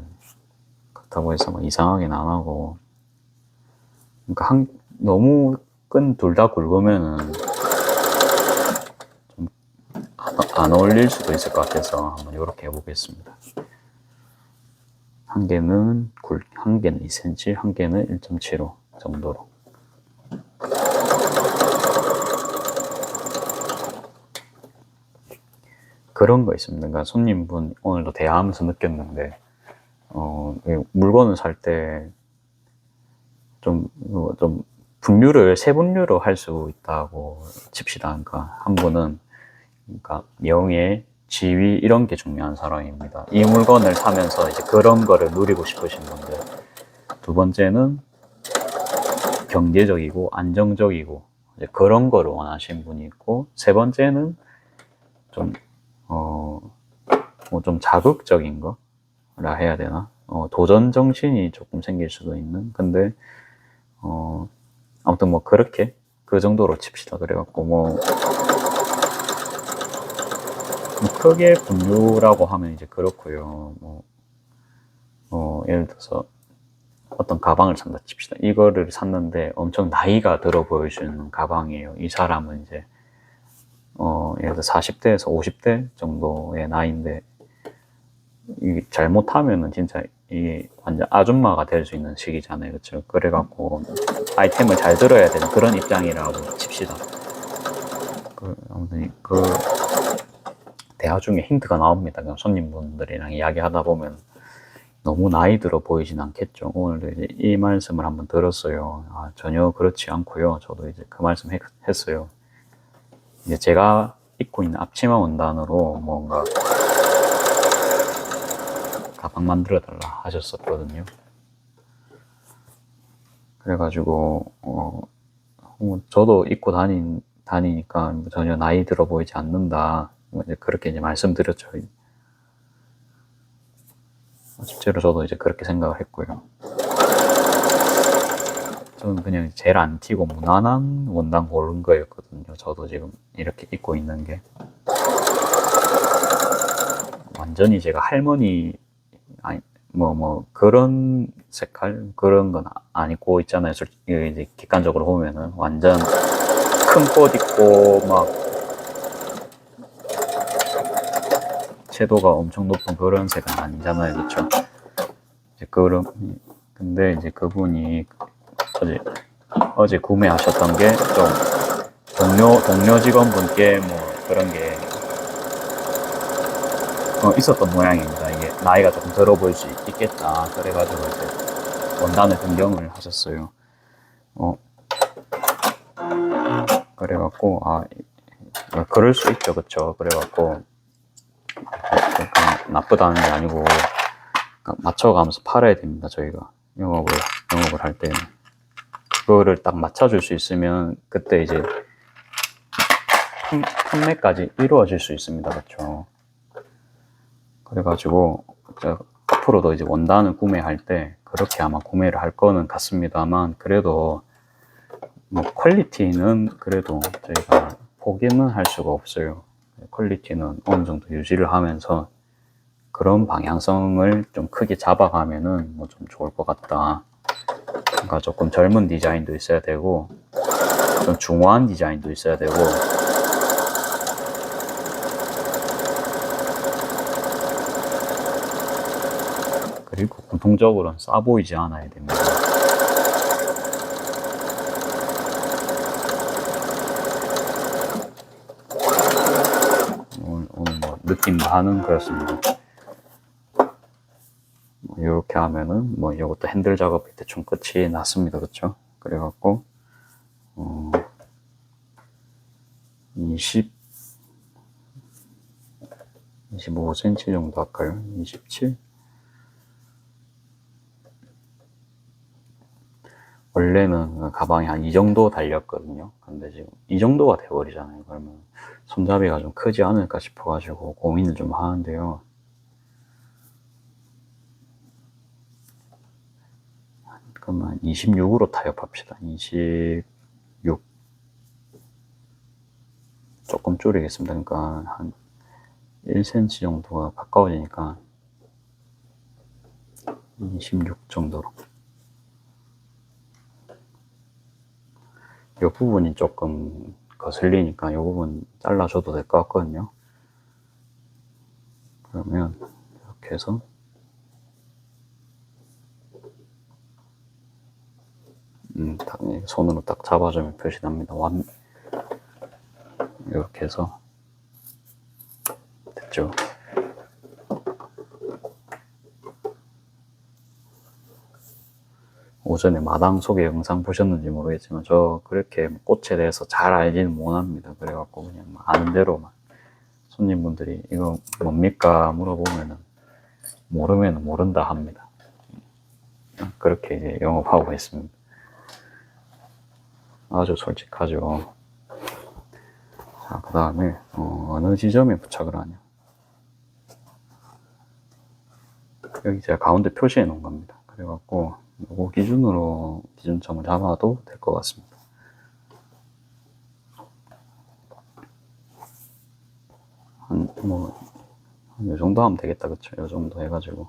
그렇다고 해서 뭐 이상하게는 안 하고, 그러니까 너무 끈 둘 다 굵으면은 안 어울릴 수도 있을 것 같아서 한번 이렇게 해보겠습니다. 한 개는 2cm, 한 개는 1.75 정도로. 그런 거 있습니다. 그러니까 손님분 오늘도 대화하면서 느꼈는데, 물건을 살 때 좀 분류를 세 분류로 할 수 있다고 칩시다. 그러니까 한 분은 명예, 지위 이런 게 중요한 사람입니다. 이 물건을 사면서 이제 그런 거를 누리고 싶으신 분들. 두 번째는 경제적이고 안정적이고 이제 그런 거를 원하시는 분이 있고, 세 번째는 좀 좀 자극적인 거라 해야 되나? 도전 정신이 조금 생길 수도 있는. 근데 아무튼 뭐 그렇게 그 정도로 칩시다. 그래갖고 크게 분류라고 하면 이제 그렇고요. 예를 들어서 어떤 가방을 산다 칩시다. 이거를 샀는데 엄청 나이가 들어 보여주는 가방이에요. 이 사람은 이제 예를 들어 40대에서 50대 정도의 나이인데, 이게 잘못하면은 진짜 이게 완전 아줌마가 될 수 있는 시기잖아요. 그렇죠? 그래갖고 아이템을 잘 들어야 되는 그런 입장이라고 칩시다. 아무튼 대화 중에 힌트가 나옵니다. 그냥 손님분들이랑 이야기하다 보면 너무 나이 들어 보이진 않겠죠. 오늘도 이제 이 말씀을 한번 들었어요. 전혀 그렇지 않고요. 저도 이제 그 말씀 했어요. 이제 제가 입고 있는 앞치마 원단으로 뭔가 가방 만들어 달라 하셨었거든요. 그래가지고 저도 입고 다니니까 전혀 나이 들어 보이지 않는다. 이제 그렇게 이제 말씀드렸죠. 실제로 저도 이제 그렇게 생각을 했고요. 저는 그냥 제일 안 튀고 무난한 원단 고른 거였거든요. 저도 지금 이렇게 입고 있는 게 완전히 제가 할머니 그런 색깔 그런 건 안 입고 있잖아요. 이제 객관적으로 보면은 완전 큰 꽃 입고 채도가 엄청 높은 그런 색은 아니잖아요, 그렇죠? 이제 그런 근데 이제 그분이 어제 구매하셨던 게 좀 동료 직원분께 뭐 그런 게 있었던 모양입니다. 이게 나이가 조금 들어 보일 수 있겠다. 그래가지고 이제 원단을 변경을 하셨어요. 그래갖고 그럴 수 있죠, 그쵸? 그래갖고 나쁘다는 게 아니고 맞춰가면서 팔아야 됩니다. 저희가 영업을 할 때는 그거를 딱 맞춰줄 수 있으면 그때 이제 판매까지 이루어질 수 있습니다. 그쵸? 그래가지고 앞으로도 이제 원단을 구매할 때 그렇게 아마 구매를 할 거는 같습니다만, 그래도 뭐 퀄리티는 그래도 저희가 포기는 할 수가 없어요. 퀄리티는 어느 정도 유지를 하면서 그런 방향성을 좀 크게 잡아가면은 뭐 좀 좋을 것 같다. 그러니까 조금 젊은 디자인도 있어야 되고 좀 중후한 디자인도 있어야 되고, 그리고 공통적으로는 싸 보이지 않아야 됩니다. 오늘 뭐 느낌 반은 그렇습니다. 이렇게 하면은 뭐 이것도 핸들 작업이 대충 끝이 났습니다. 그렇죠? 그래갖고 25cm 정도 할까요? 27? 원래는 가방이 한 이 정도 달렸거든요. 근데 지금 이 정도가 돼버리잖아요. 그러면 손잡이가 좀 크지 않을까 싶어가지고 고민을 좀 하는데요. 그러면 26으로 타협합시다. 26. 조금 줄이겠습니다. 그러니까 한 1cm 정도가 가까워지니까 26 정도로. 이 부분이 조금 거슬리니까 이 부분 잘라줘도 될 것 같거든요. 그러면 이렇게 해서 손으로 딱 잡아주면 표시납니다. 이렇게 해서 됐죠. 오전에 마당 소개 영상 보셨는지 모르겠지만 저 그렇게 꽃에 대해서 잘 알지는 못합니다. 그래갖고 그냥 아는 대로만 손님분들이 이거 뭡니까 물어보면은 모르면 모른다 합니다. 그렇게 이제 영업하고 있습니다. 아주 솔직하죠. 자, 그 다음에 어느 지점에 부착을 하냐. 여기 제가 가운데 표시해 놓은 겁니다. 그래갖고 이거 기준으로 기준점을 잡아도 될 것 같습니다. 이 정도 하면 되겠다, 그쵸? 이 정도 해가지고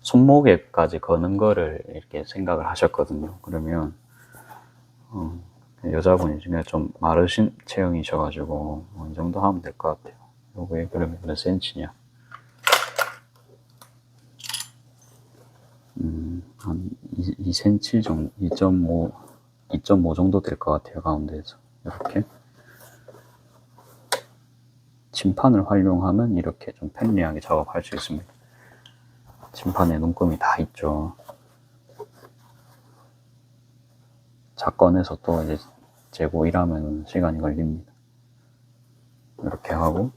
손목에까지 거는 거를 이렇게 생각을 하셨거든요. 그러면 여자분이 중에 좀 마르신 체형이셔가지고 이 정도 하면 될 것 같아요. 요게 그러면 몇 센치냐? 한 2cm 정도, 2.5 정도 될 것 같아요. 가운데에서 이렇게 침판을 활용하면 이렇게 좀 편리하게 작업할 수 있습니다. 침판에 눈금이 다 있죠. 작건에서 또 이제 재고 일하면 시간이 걸립니다. 이렇게 하고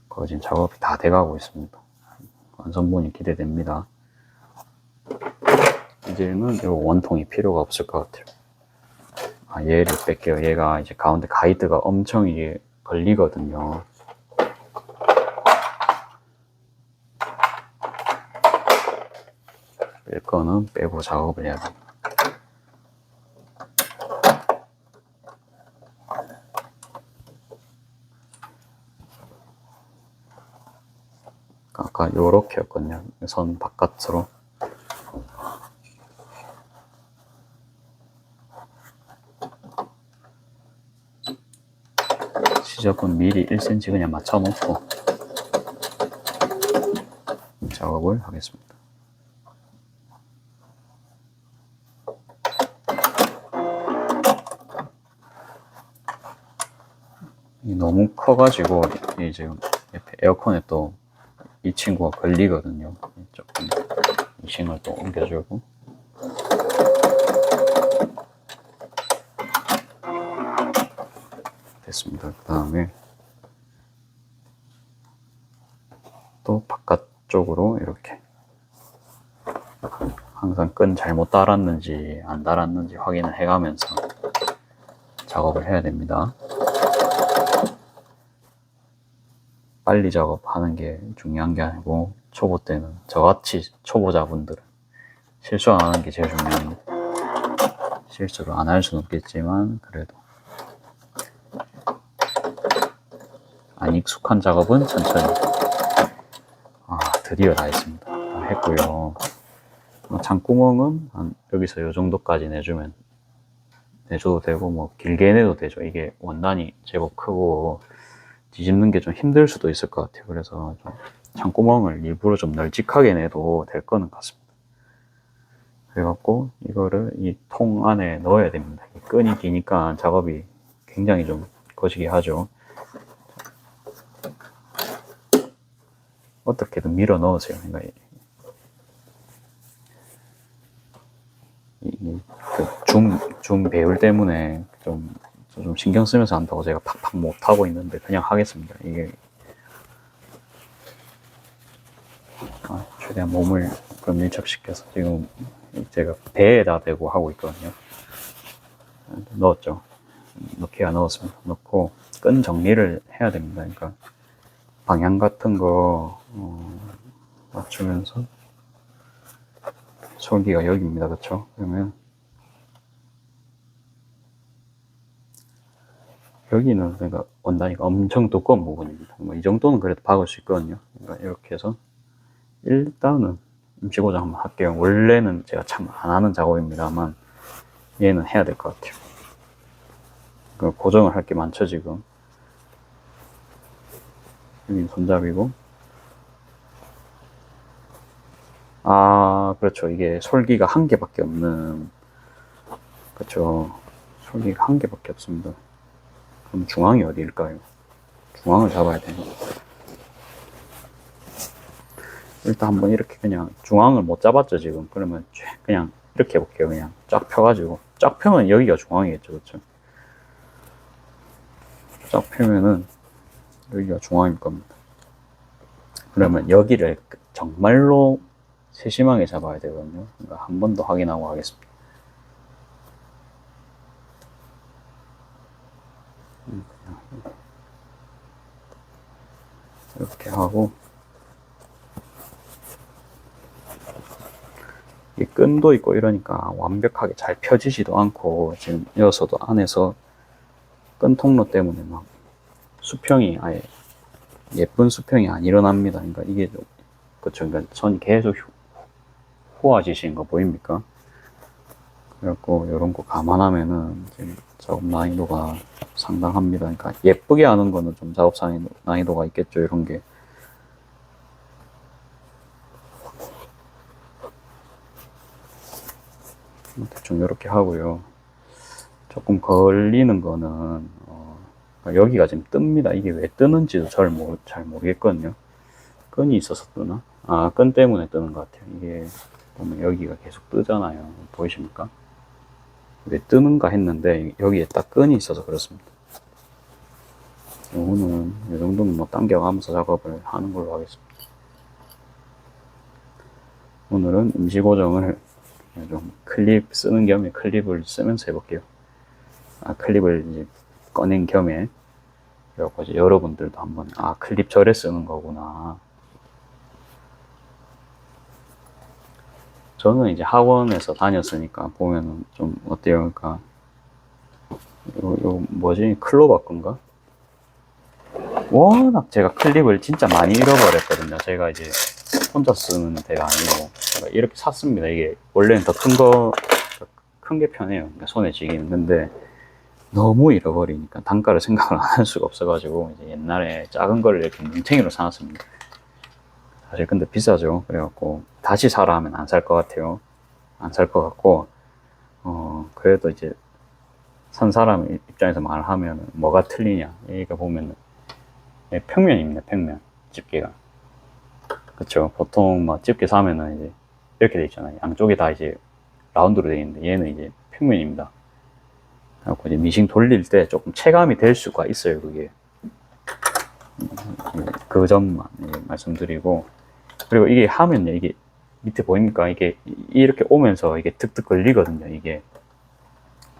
거의 지금 작업이 다 돼가고 있습니다. 완성본이 기대됩니다. 이제는 이 원통이 필요가 없을 것 같아요. 얘를 뺄게요. 얘가 이제 가운데 가이드가 엄청 이게 걸리거든요. 뺄 거는 빼고 작업을 해야 됩니다. 아까 요렇게 였거든요. 선 바깥으로. 지적은 미리 1cm 그냥 맞춰 놓고 작업을 하겠습니다. 너무 커가지고 이 지금 옆에 에어컨에 또 이 친구가 걸리거든요. 조금 이싱을 또 옮겨주고 됐습니다. 그 다음에 또 바깥쪽으로 이렇게 항상 끈 잘못 달았는지 안 달았는지 확인을 해가면서 작업을 해야 됩니다. 빨리 작업하는 게 중요한 게 아니고 초보 때는 저같이 초보자분들은 실수 안 하는 게 제일 중요합니다. 실수를 안 할 수는 없겠지만 그래도 안 익숙한 작업은 천천히. 드디어 다 했습니다. 다 했고요. 창구멍은 한 여기서 요 정도까지 내줘도 되고 뭐 길게 내도 되죠. 이게 원단이 제법 크고 뒤집는 게 좀 힘들 수도 있을 것 같아요. 그래서 좀 창구멍을 일부러 좀 널찍하게 내도 될 거는 같습니다. 그래갖고 이거를 이 통 안에 넣어야 됩니다. 이 끈이 기니까 작업이 굉장히 좀 거시기 하죠. 어떻게든 밀어 넣으세요. 그러니까 줌 배율 때문에 좀 신경 쓰면서 한다고 제가 팍팍 못 하고 있는데 그냥 하겠습니다. 이게 최대한 몸을 좀 밀착시켜서 지금 제가 배에다 대고 하고 있거든요. 넣었죠. 넣기가 넣었습니다. 넣고 끈 정리를 해야 됩니다. 그러니까 방향 같은 거 맞추면서 솔기가 여기입니다. 그렇죠? 그러면 여기는 그러니까 원단이가 엄청 두꺼운 부분입니다. 뭐 이 정도는 그래도 박을 수 있거든요. 그러니까 이렇게 해서 일단은 임시 고정 한번 할게요. 원래는 제가 참 안 하는 작업입니다만 얘는 해야 될 것 같아요. 그 고정을 할 게 많죠 지금. 여기 손잡이고. 그렇죠. 이게 솔기가 한 개밖에 없는. 그렇죠. 솔기가 한 개밖에 없습니다. 그럼 중앙이 어디일까요? 중앙을 잡아야 되는. 일단 한번 이렇게 그냥 중앙을 못 잡았죠 지금. 그러면 그냥 이렇게 해볼게요. 그냥 쫙 펴가지고 쫙 펴면 여기가 중앙이겠죠. 그렇죠? 쫙 펴면은 여기가 중앙일 겁니다. 그러면 여기를 정말로 세심하게 잡아야 되거든요. 그러니까 한 번 더 확인하고 하겠습니다. 이렇게 하고 이 끈도 있고 이러니까 완벽하게 잘 펴지지도 않고 지금 여기서도 안에서 끈 통로 때문에 막 수평이 아예 예쁜 수평이 안 일어납니다. 그러니까 이게 좀 그쵸. 그러니까 선이 계속 후화지시는 거 보입니까? 그래갖고 이런 거 감안하면은 지금 작업 난이도가 상당합니다. 그러니까 예쁘게 하는 거는 좀 작업 난이도가 있겠죠. 이런 게. 대충 이렇게 하고요. 조금 걸리는 거는 여기가 지금 뜹니다. 이게 왜 뜨는지도 잘 모르겠거든요. 끈이 있어서 뜨나? 끈 때문에 뜨는 것 같아요. 이게 보면 여기가 계속 뜨잖아요. 보이십니까? 왜 뜨는가 했는데 여기에 딱 끈이 있어서 그렇습니다. 요거는 이 정도는 뭐 당겨가면서 작업을 하는 걸로 하겠습니다. 오늘은 임시 고정을 좀 클립 쓰는 겸에 클립을 쓰면서 해볼게요. 클립을 이제 꺼낸 겸에 그래갖고 이제 여러분들도 한번 클립 절에 쓰는 거구나. 저는 이제 학원에서 다녔으니까 보면은 좀 어때요? 그러니까 요 뭐지? 클로바건가? 워낙 제가 클립을 진짜 많이 잃어버렸거든요. 제가 이제 혼자 쓰는 데가 아니고 제가 이렇게 샀습니다. 이게 원래는 더 큰 게 편해요. 그러니까 손에 쥐기는. 근데 너무 잃어버리니까 단가를 생각을 안 할 수가 없어가지고 이제 옛날에 작은 거를 이렇게 뭉탱이로 사놨습니다. 사실 근데 비싸죠. 그래갖고 다시 사라 하면 안 살 것 같아요. 안 살 것 같고 그래도 이제 산 사람 입장에서 말하면 뭐가 틀리냐 여기가 보면은 평면입니다. 평면 집게가 그쵸. 보통 막 집게 사면은 이제 이렇게 돼 있잖아요. 양쪽에 다 이제 라운드로 되어 있는데 얘는 이제 평면입니다. 그래갖고 이제 미싱 돌릴 때 조금 체감이 될 수가 있어요. 그게 그 점만 말씀드리고, 그리고 이게 하면요 이게 밑에 보입니까? 이게 이렇게 오면서 이게 득득 걸리거든요. 이게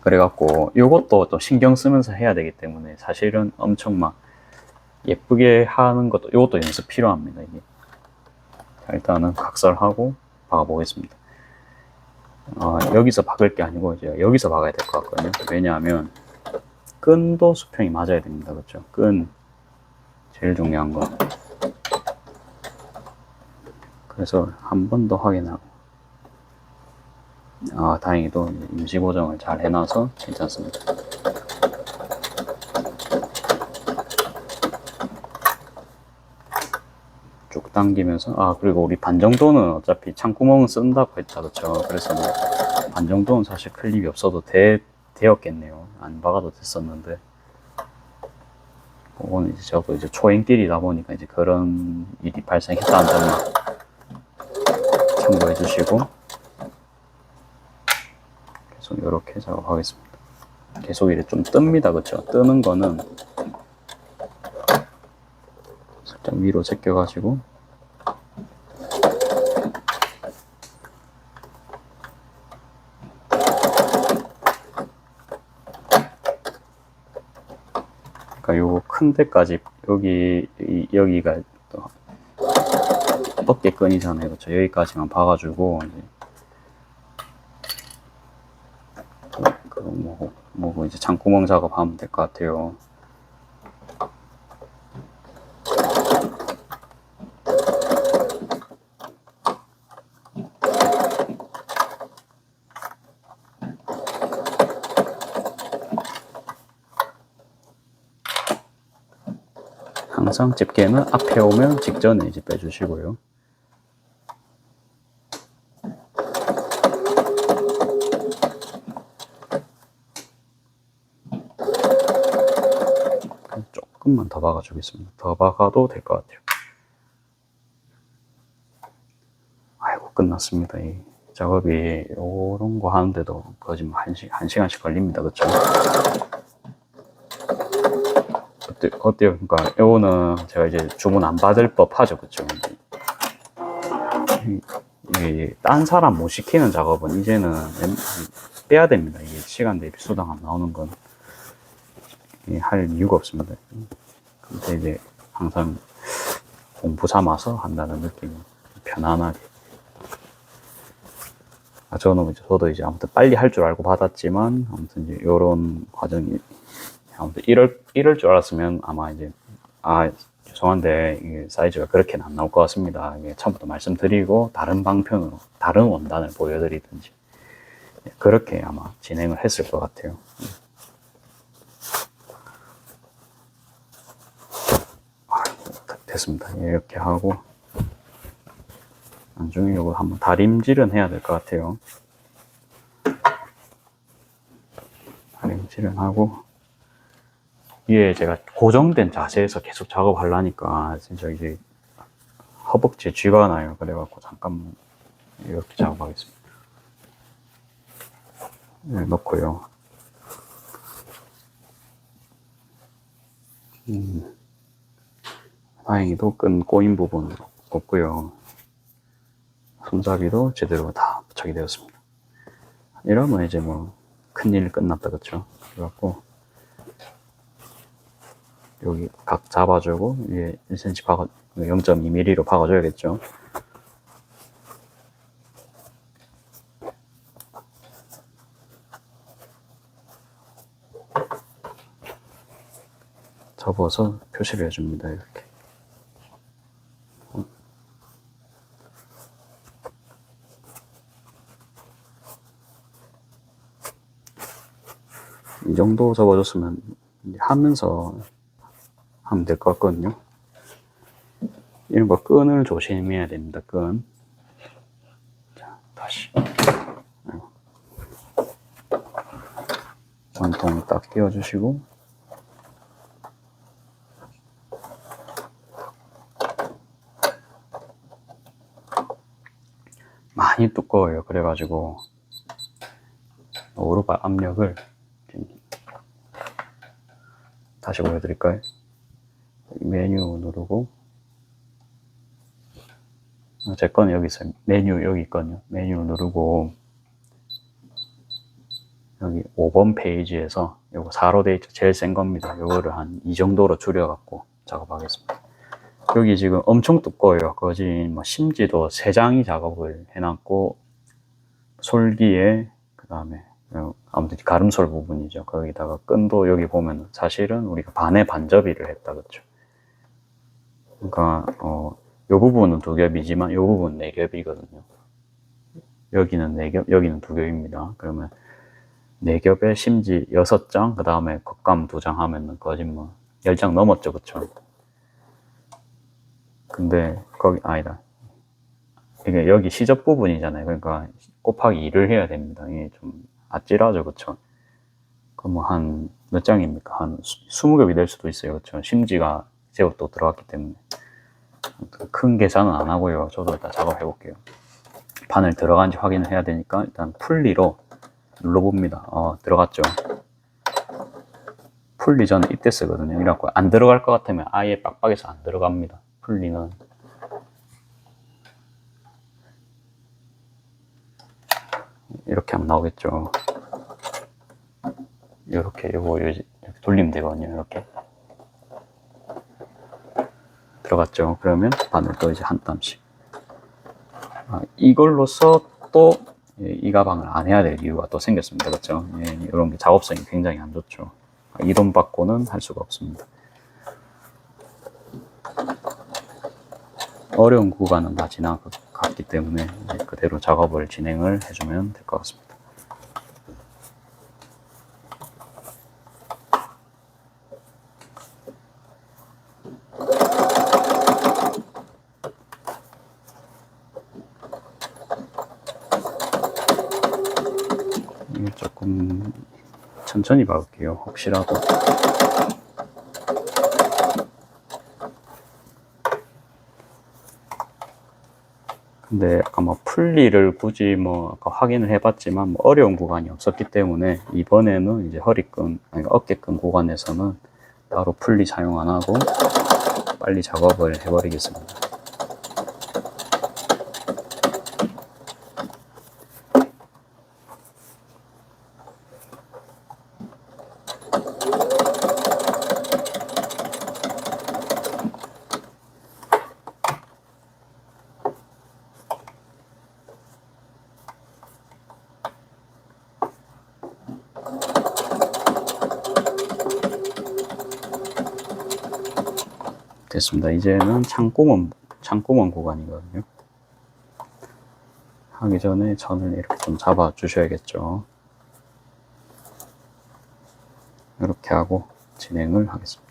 그래갖고 요것도 또 신경 쓰면서 해야 되기 때문에 사실은 엄청 막 예쁘게 하는 것도 요것도 연습 필요합니다. 이게 자, 일단은 각설하고 박아 보겠습니다. 여기서 박을 게 아니고 이제 여기서 박아야 될 것 같거든요. 왜냐하면 끈도 수평이 맞아야 됩니다. 그렇죠? 끈 제일 중요한 거. 그래서 한 번 더 확인하고, 다행히도 임시 고정을 잘 해놔서 괜찮습니다. 쭉 당기면서, 그리고 우리 반 정도는 어차피 창구멍은 쓴다고 했다, 그쵸? 그래서 뭐 반 정도는 사실 클립이 없어도 되었겠네요. 안 박아도 됐었는데. 그거는 이제 저도 이제 초행길이다 보니까 이제 그런 일이 발생했다는 점만 참고해 주시고, 계속 이렇게 작업하겠습니다. 계속 이렇게 좀 뜹니다. 그쵸? 뜨는 거는 살짝 위로 제껴가지고, 그러니까 요 큰 데까지 여기가 또 어깨 끈이잖아요. 그쵸? 여기까지만 봐가지고 이제 뭐 이제 장구멍 작업하면 될 것 같아요. 항상 집게는 앞에 오면 직전에 이제 빼주시고요. 조금만 더 박아주겠습니다. 더 박아도 될 것 같아요. 아이고, 끝났습니다. 이 작업이 이런 거 하는데도 거의 뭐 한 시간씩 걸립니다. 그쵸? 어때요? 그러니까 요거는 제가 이제 주문 안 받을 법 하죠. 그쵸? 딴 사람 못 시키는 작업은 이제는 빼야 됩니다. 이게 시간 대비 수당 안 나오는 건 할 이유가 없습니다. 근데 이제 항상 공부 삼아서 한다는 느낌이 편안하게. 저도 이제 아무튼 빨리 할 줄 알고 받았지만, 아무튼 이제 요런 과정이, 아무튼 이럴 줄 알았으면 아마 이제, 죄송한데, 이게 사이즈가 그렇게는 안 나올 것 같습니다. 이게 처음부터 말씀드리고, 다른 방편으로, 다른 원단을 보여드리든지, 그렇게 아마 진행을 했을 것 같아요. 됐습니다. 이렇게 하고, 나중에 이거 한번 다림질은 해야 될 것 같아요. 다림질은 하고, 위에 제가 고정된 자세에서 계속 작업하려니까 진짜 이제 허벅지에 쥐가 나요. 그래갖고 잠깐만 이렇게 작업하겠습니다. 네, 넣고요. 다행히도 끈 꼬인 부분 없고요. 손잡이도 제대로 다 부착이 되었습니다. 이러면 이제 뭐 큰일 끝났다, 그쵸? 그래갖고 여기 각 잡아주고 위에 1cm 0.2mm로 박아줘야겠죠. 접어서 표시를 해줍니다. 이렇게. 이 정도 적어줬으면 이제 하면서 하면 될 것 같거든요. 이런 거 끈을 조심해야 됩니다. 끈. 자, 다시. 원통을 딱 끼워주시고, 많이 두꺼워요. 그래가지고 오른발 압력을 다시 보여드릴까요? 메뉴 누르고, 제 거는 여기 있어요. 메뉴 여기 있거든요. 메뉴 누르고, 여기 5번 페이지에서 요거 4로 돼 있죠. 제일 센 겁니다. 요거를 한 이 정도로 줄여갖고 작업하겠습니다. 여기 지금 엄청 두꺼워요. 거진 뭐 심지도 3장이 작업을 해놨고, 솔기에, 그 다음에 아무튼 가름솔 부분이죠. 거기다가 끈도 여기 보면 사실은 우리가 반의 반접이를 했다, 그렇죠? 그러니까 요 부분은 2겹이지만 요 부분은 4겹이거든요. 여기는 4겹, 여기는 2겹입니다. 그러면 4겹에 심지 6장, 그 다음에 겉감 2장 하면은 거짓 뭐 10장 넘었죠, 그쵸? 근데 거기 아니다. 이게 여기 시접 부분이잖아요. 그러니까 곱하기 2를 해야 됩니다. 이게 좀 아찔하죠, 그쵸? 그럼 뭐 한 몇 장입니까? 한 20겹이 될 수도 있어요, 그쵸? 심지가 제곱도 들어갔기 때문에. 큰 계산은 안 하고요. 저도 일단 작업해 볼게요. 바늘 들어간지 확인을 해야 되니까 일단 풀리로 눌러봅니다. 들어갔죠? 풀리 저는 이때 쓰거든요. 이래갖고 안 들어갈 것 같으면 아예 빡빡해서 안 들어갑니다. 풀리는. 이렇게 하면 나오겠죠. 이렇게 이렇게 돌리면 되거든요. 이렇게 들어갔죠. 그러면 바늘도 이제 한 땀씩. 이걸로써 또 이 가방을 안 해야 될 이유가 또 생겼습니다. 그렇죠? 이런 게 작업성이 굉장히 안 좋죠. 이 돈 받고는 할 수가 없습니다. 어려운 구간은 다 지나갔기 때문에 그대로 작업을 진행을 해주면 될 것 같습니다. 조금 천천히 박을게요. 혹시라도. 근데 아까 뭐 풀리를 굳이 뭐 아까 확인을 해봤지만 뭐 어려운 구간이 없었기 때문에 이번에는 이제 허리끈, 아니 어깨끈 구간에서는 따로 풀리 사용 안 하고 빨리 작업을 해버리겠습니다. 됐습니다. 이제는 창구멍 구간이거든요. 하기 전에 전을 이렇게 좀 잡아 주셔야겠죠. 이렇게 하고 진행을 하겠습니다.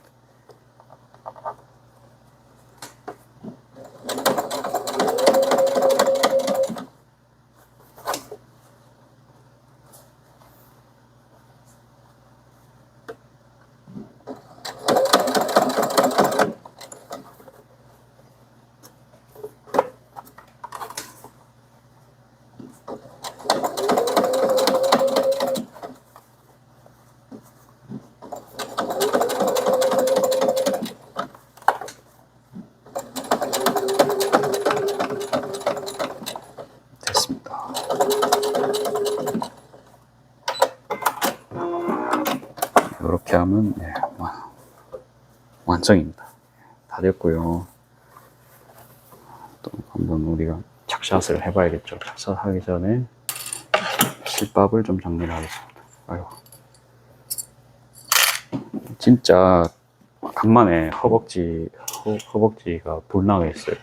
이렇게 하면 완성입니다. 다 됐고요. 또 한번 우리가 착샷을 해봐야겠죠. 착샷 하기 전에 실밥을 좀 정리를 하겠습니다. 아이고. 진짜 간만에 허벅지가 불나게 했어요.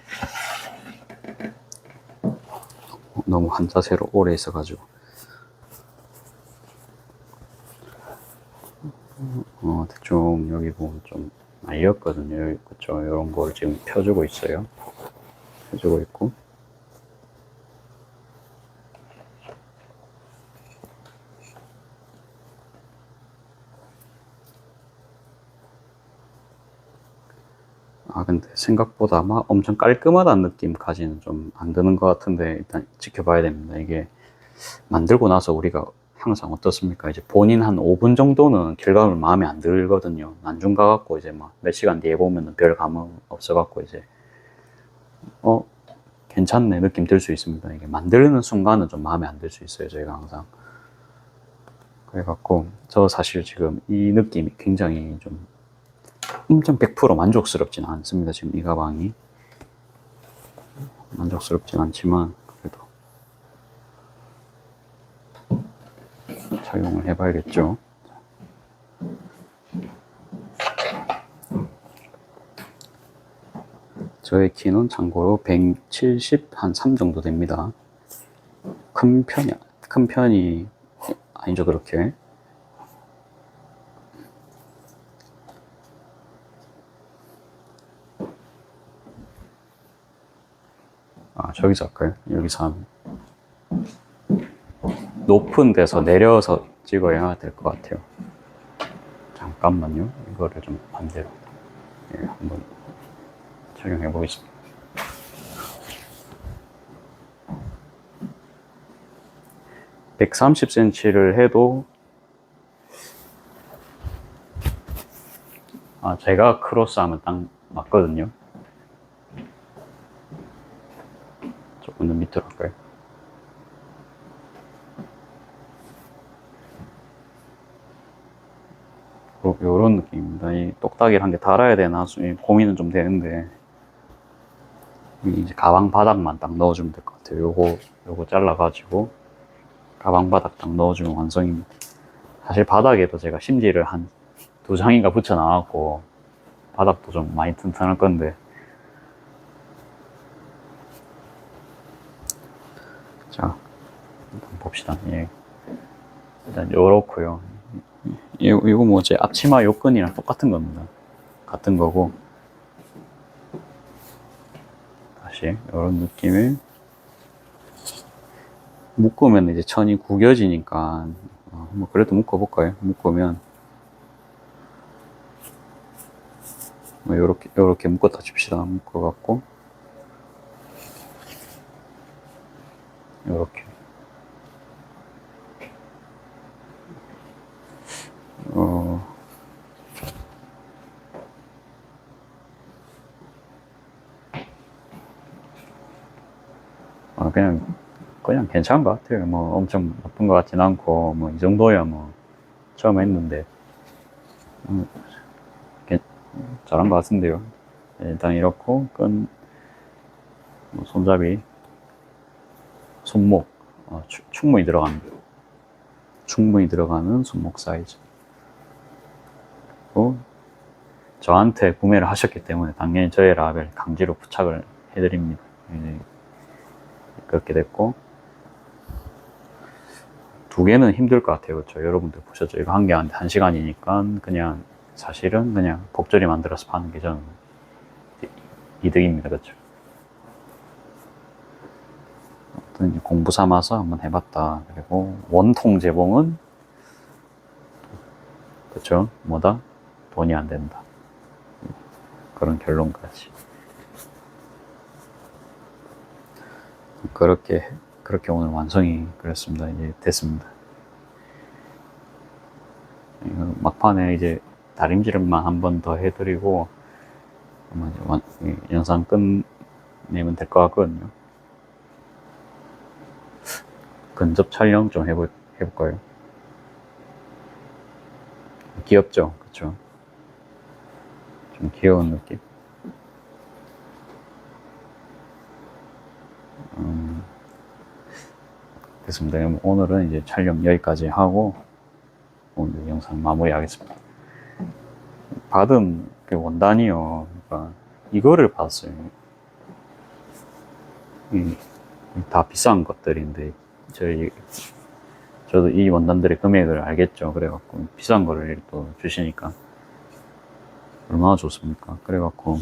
너무 한 자세로 오래 있어가지고. 대충 여기 보면 좀 말렸거든요. 여기 그쵸? 이런 걸 지금 펴주고 있어요. 펴주고 있고. 아, 근데 생각보다 막 엄청 깔끔하다는 느낌까지는 좀 안 드는 것 같은데, 일단 지켜봐야 됩니다. 이게 만들고 나서 우리가 항상 어떻습니까? 이제 본인 한 5분 정도는 결과물 마음에 안 들거든요. 난중 가갖고 이제 막 몇 시간 뒤에 보면은 별 감흥 없어갖고 이제, 괜찮네 느낌 들 수 있습니다. 이게 만드는 순간은 좀 마음에 안 들 수 있어요. 저희가 항상. 그래갖고, 저 사실 지금 이 느낌이 굉장히 좀 엄청 100% 만족스럽진 않습니다. 지금 이 가방이 만족스럽진 않지만 그래도 착용을 해봐야겠죠. 저의 키는 참고로 173 정도 됩니다. 큰 편이 아니죠, 그렇게. 아, 저기서 할까요? 여기서 하면. 높은 데서 내려서 찍어야 될 것 같아요. 잠깐만요. 이거를 좀 반대로. 예, 한번 착용해 보겠습니다. (130cm를) 해도, 제가 크로스하면 딱 맞거든요. 조금 더 밑으로 할까요? 요런 느낌입니다. 이 똑딱이를 한 개 달아야 되나 고민은 좀 되는데, 이제 가방 바닥만 딱 넣어주면 될 것 같아요. 요거 잘라가지고 가방 바닥 딱 넣어주면 완성입니다. 사실 바닥에도 제가 심지를 한 2장인가 붙여놔갖고 바닥도 좀 많이 튼튼할 건데, 자 일단 봅시다. 예. 일단 요렇고요. 이거 뭐 제 앞치마 요끈이랑 똑같은 겁니다. 같은 거고, 다시 이런 느낌을 묶으면 이제 천이 구겨지니까 뭐 그래도 묶어볼까요? 묶으면 뭐 요렇게 묶었다 칩시다. 묶어갖고 요렇게 그냥 괜찮은 것 같아요. 뭐 엄청 나쁜 것 같진 않고, 뭐 이 정도야 뭐 처음 했는데 잘한 것 같은데요. 일단 이렇고 뭐 손잡이, 손목 충분히 들어가는 손목 사이즈. 그리고 저한테 구매를 하셨기 때문에 당연히 저의 라벨 강제로 부착을 해드립니다. 그렇게 됐고, 2개는 힘들 것 같아요. 그렇죠? 여러분들 보셨죠? 이거 1개 한 1시간이니까 그냥 사실은 그냥 복절이 만들어서 파는 게 저는 이득입니다. 그렇죠? 아무튼 공부 삼아서 한번 해봤다. 그리고 원통 재봉은 그렇죠? 뭐다? 돈이 안 된다. 그런 결론까지. 그렇게 오늘 완성이 그랬습니다. 이제 됐습니다. 막판에 이제 다림질만 한 번 더 해드리고 아마 이제 영상 끝내면 될 것 같거든요. 근접 촬영 좀 해볼까요? 귀엽죠? 그쵸? 좀 귀여운 느낌. 됐습니다. 오늘은 이제 촬영 여기까지 하고 오늘 영상 마무리하겠습니다. 받은 그 원단이요. 그러니까 이거를 받았어요. 다 비싼 것들인데 저도 이 원단들의 금액을 알겠죠. 그래갖고 비싼 거를 또 주시니까 얼마나 좋습니까? 그래갖고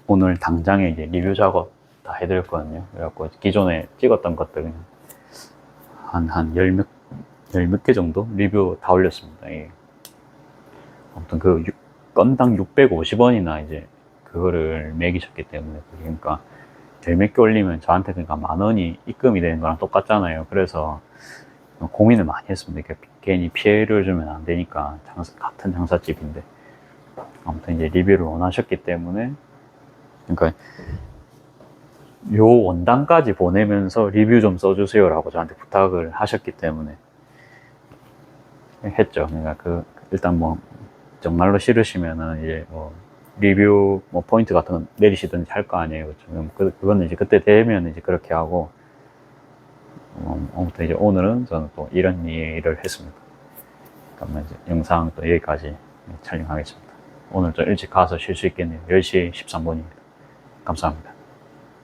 오늘 당장에 이제 리뷰 작업 다 해드렸거든요. 그래갖고 기존에 찍었던 것들 그냥 한 열 몇 개 정도 리뷰 다 올렸습니다. 예. 아무튼 그 건당 650원이나 이제 그거를 매기셨기 때문에 그러니까 열 몇 개 올리면 저한테 그러니까 10,000원이 입금이 되는 거랑 똑같잖아요. 그래서 고민을 많이 했습니다. 괜히 피해를 주면 안 되니까 같은 장사집인데 아무튼 이제 리뷰를 원하셨기 때문에 그러니까 요 원단까지 보내면서 리뷰 좀 써주세요 라고 저한테 부탁을 하셨기 때문에 했죠. 그러니까 일단 뭐 정말로 싫으시면은 이제 뭐 리뷰 뭐 포인트 같은 거 내리시든지 할 거 아니에요. 그거는 이제 그때 되면 이제 그렇게 하고 아무튼 이제 오늘은 저는 또 이런 일을 했습니다. 그러면 이제 영상 또 여기까지 촬영하겠습니다. 오늘 좀 일찍 가서 쉴 수 있겠네요. 10시 13분입니다. 감사합니다.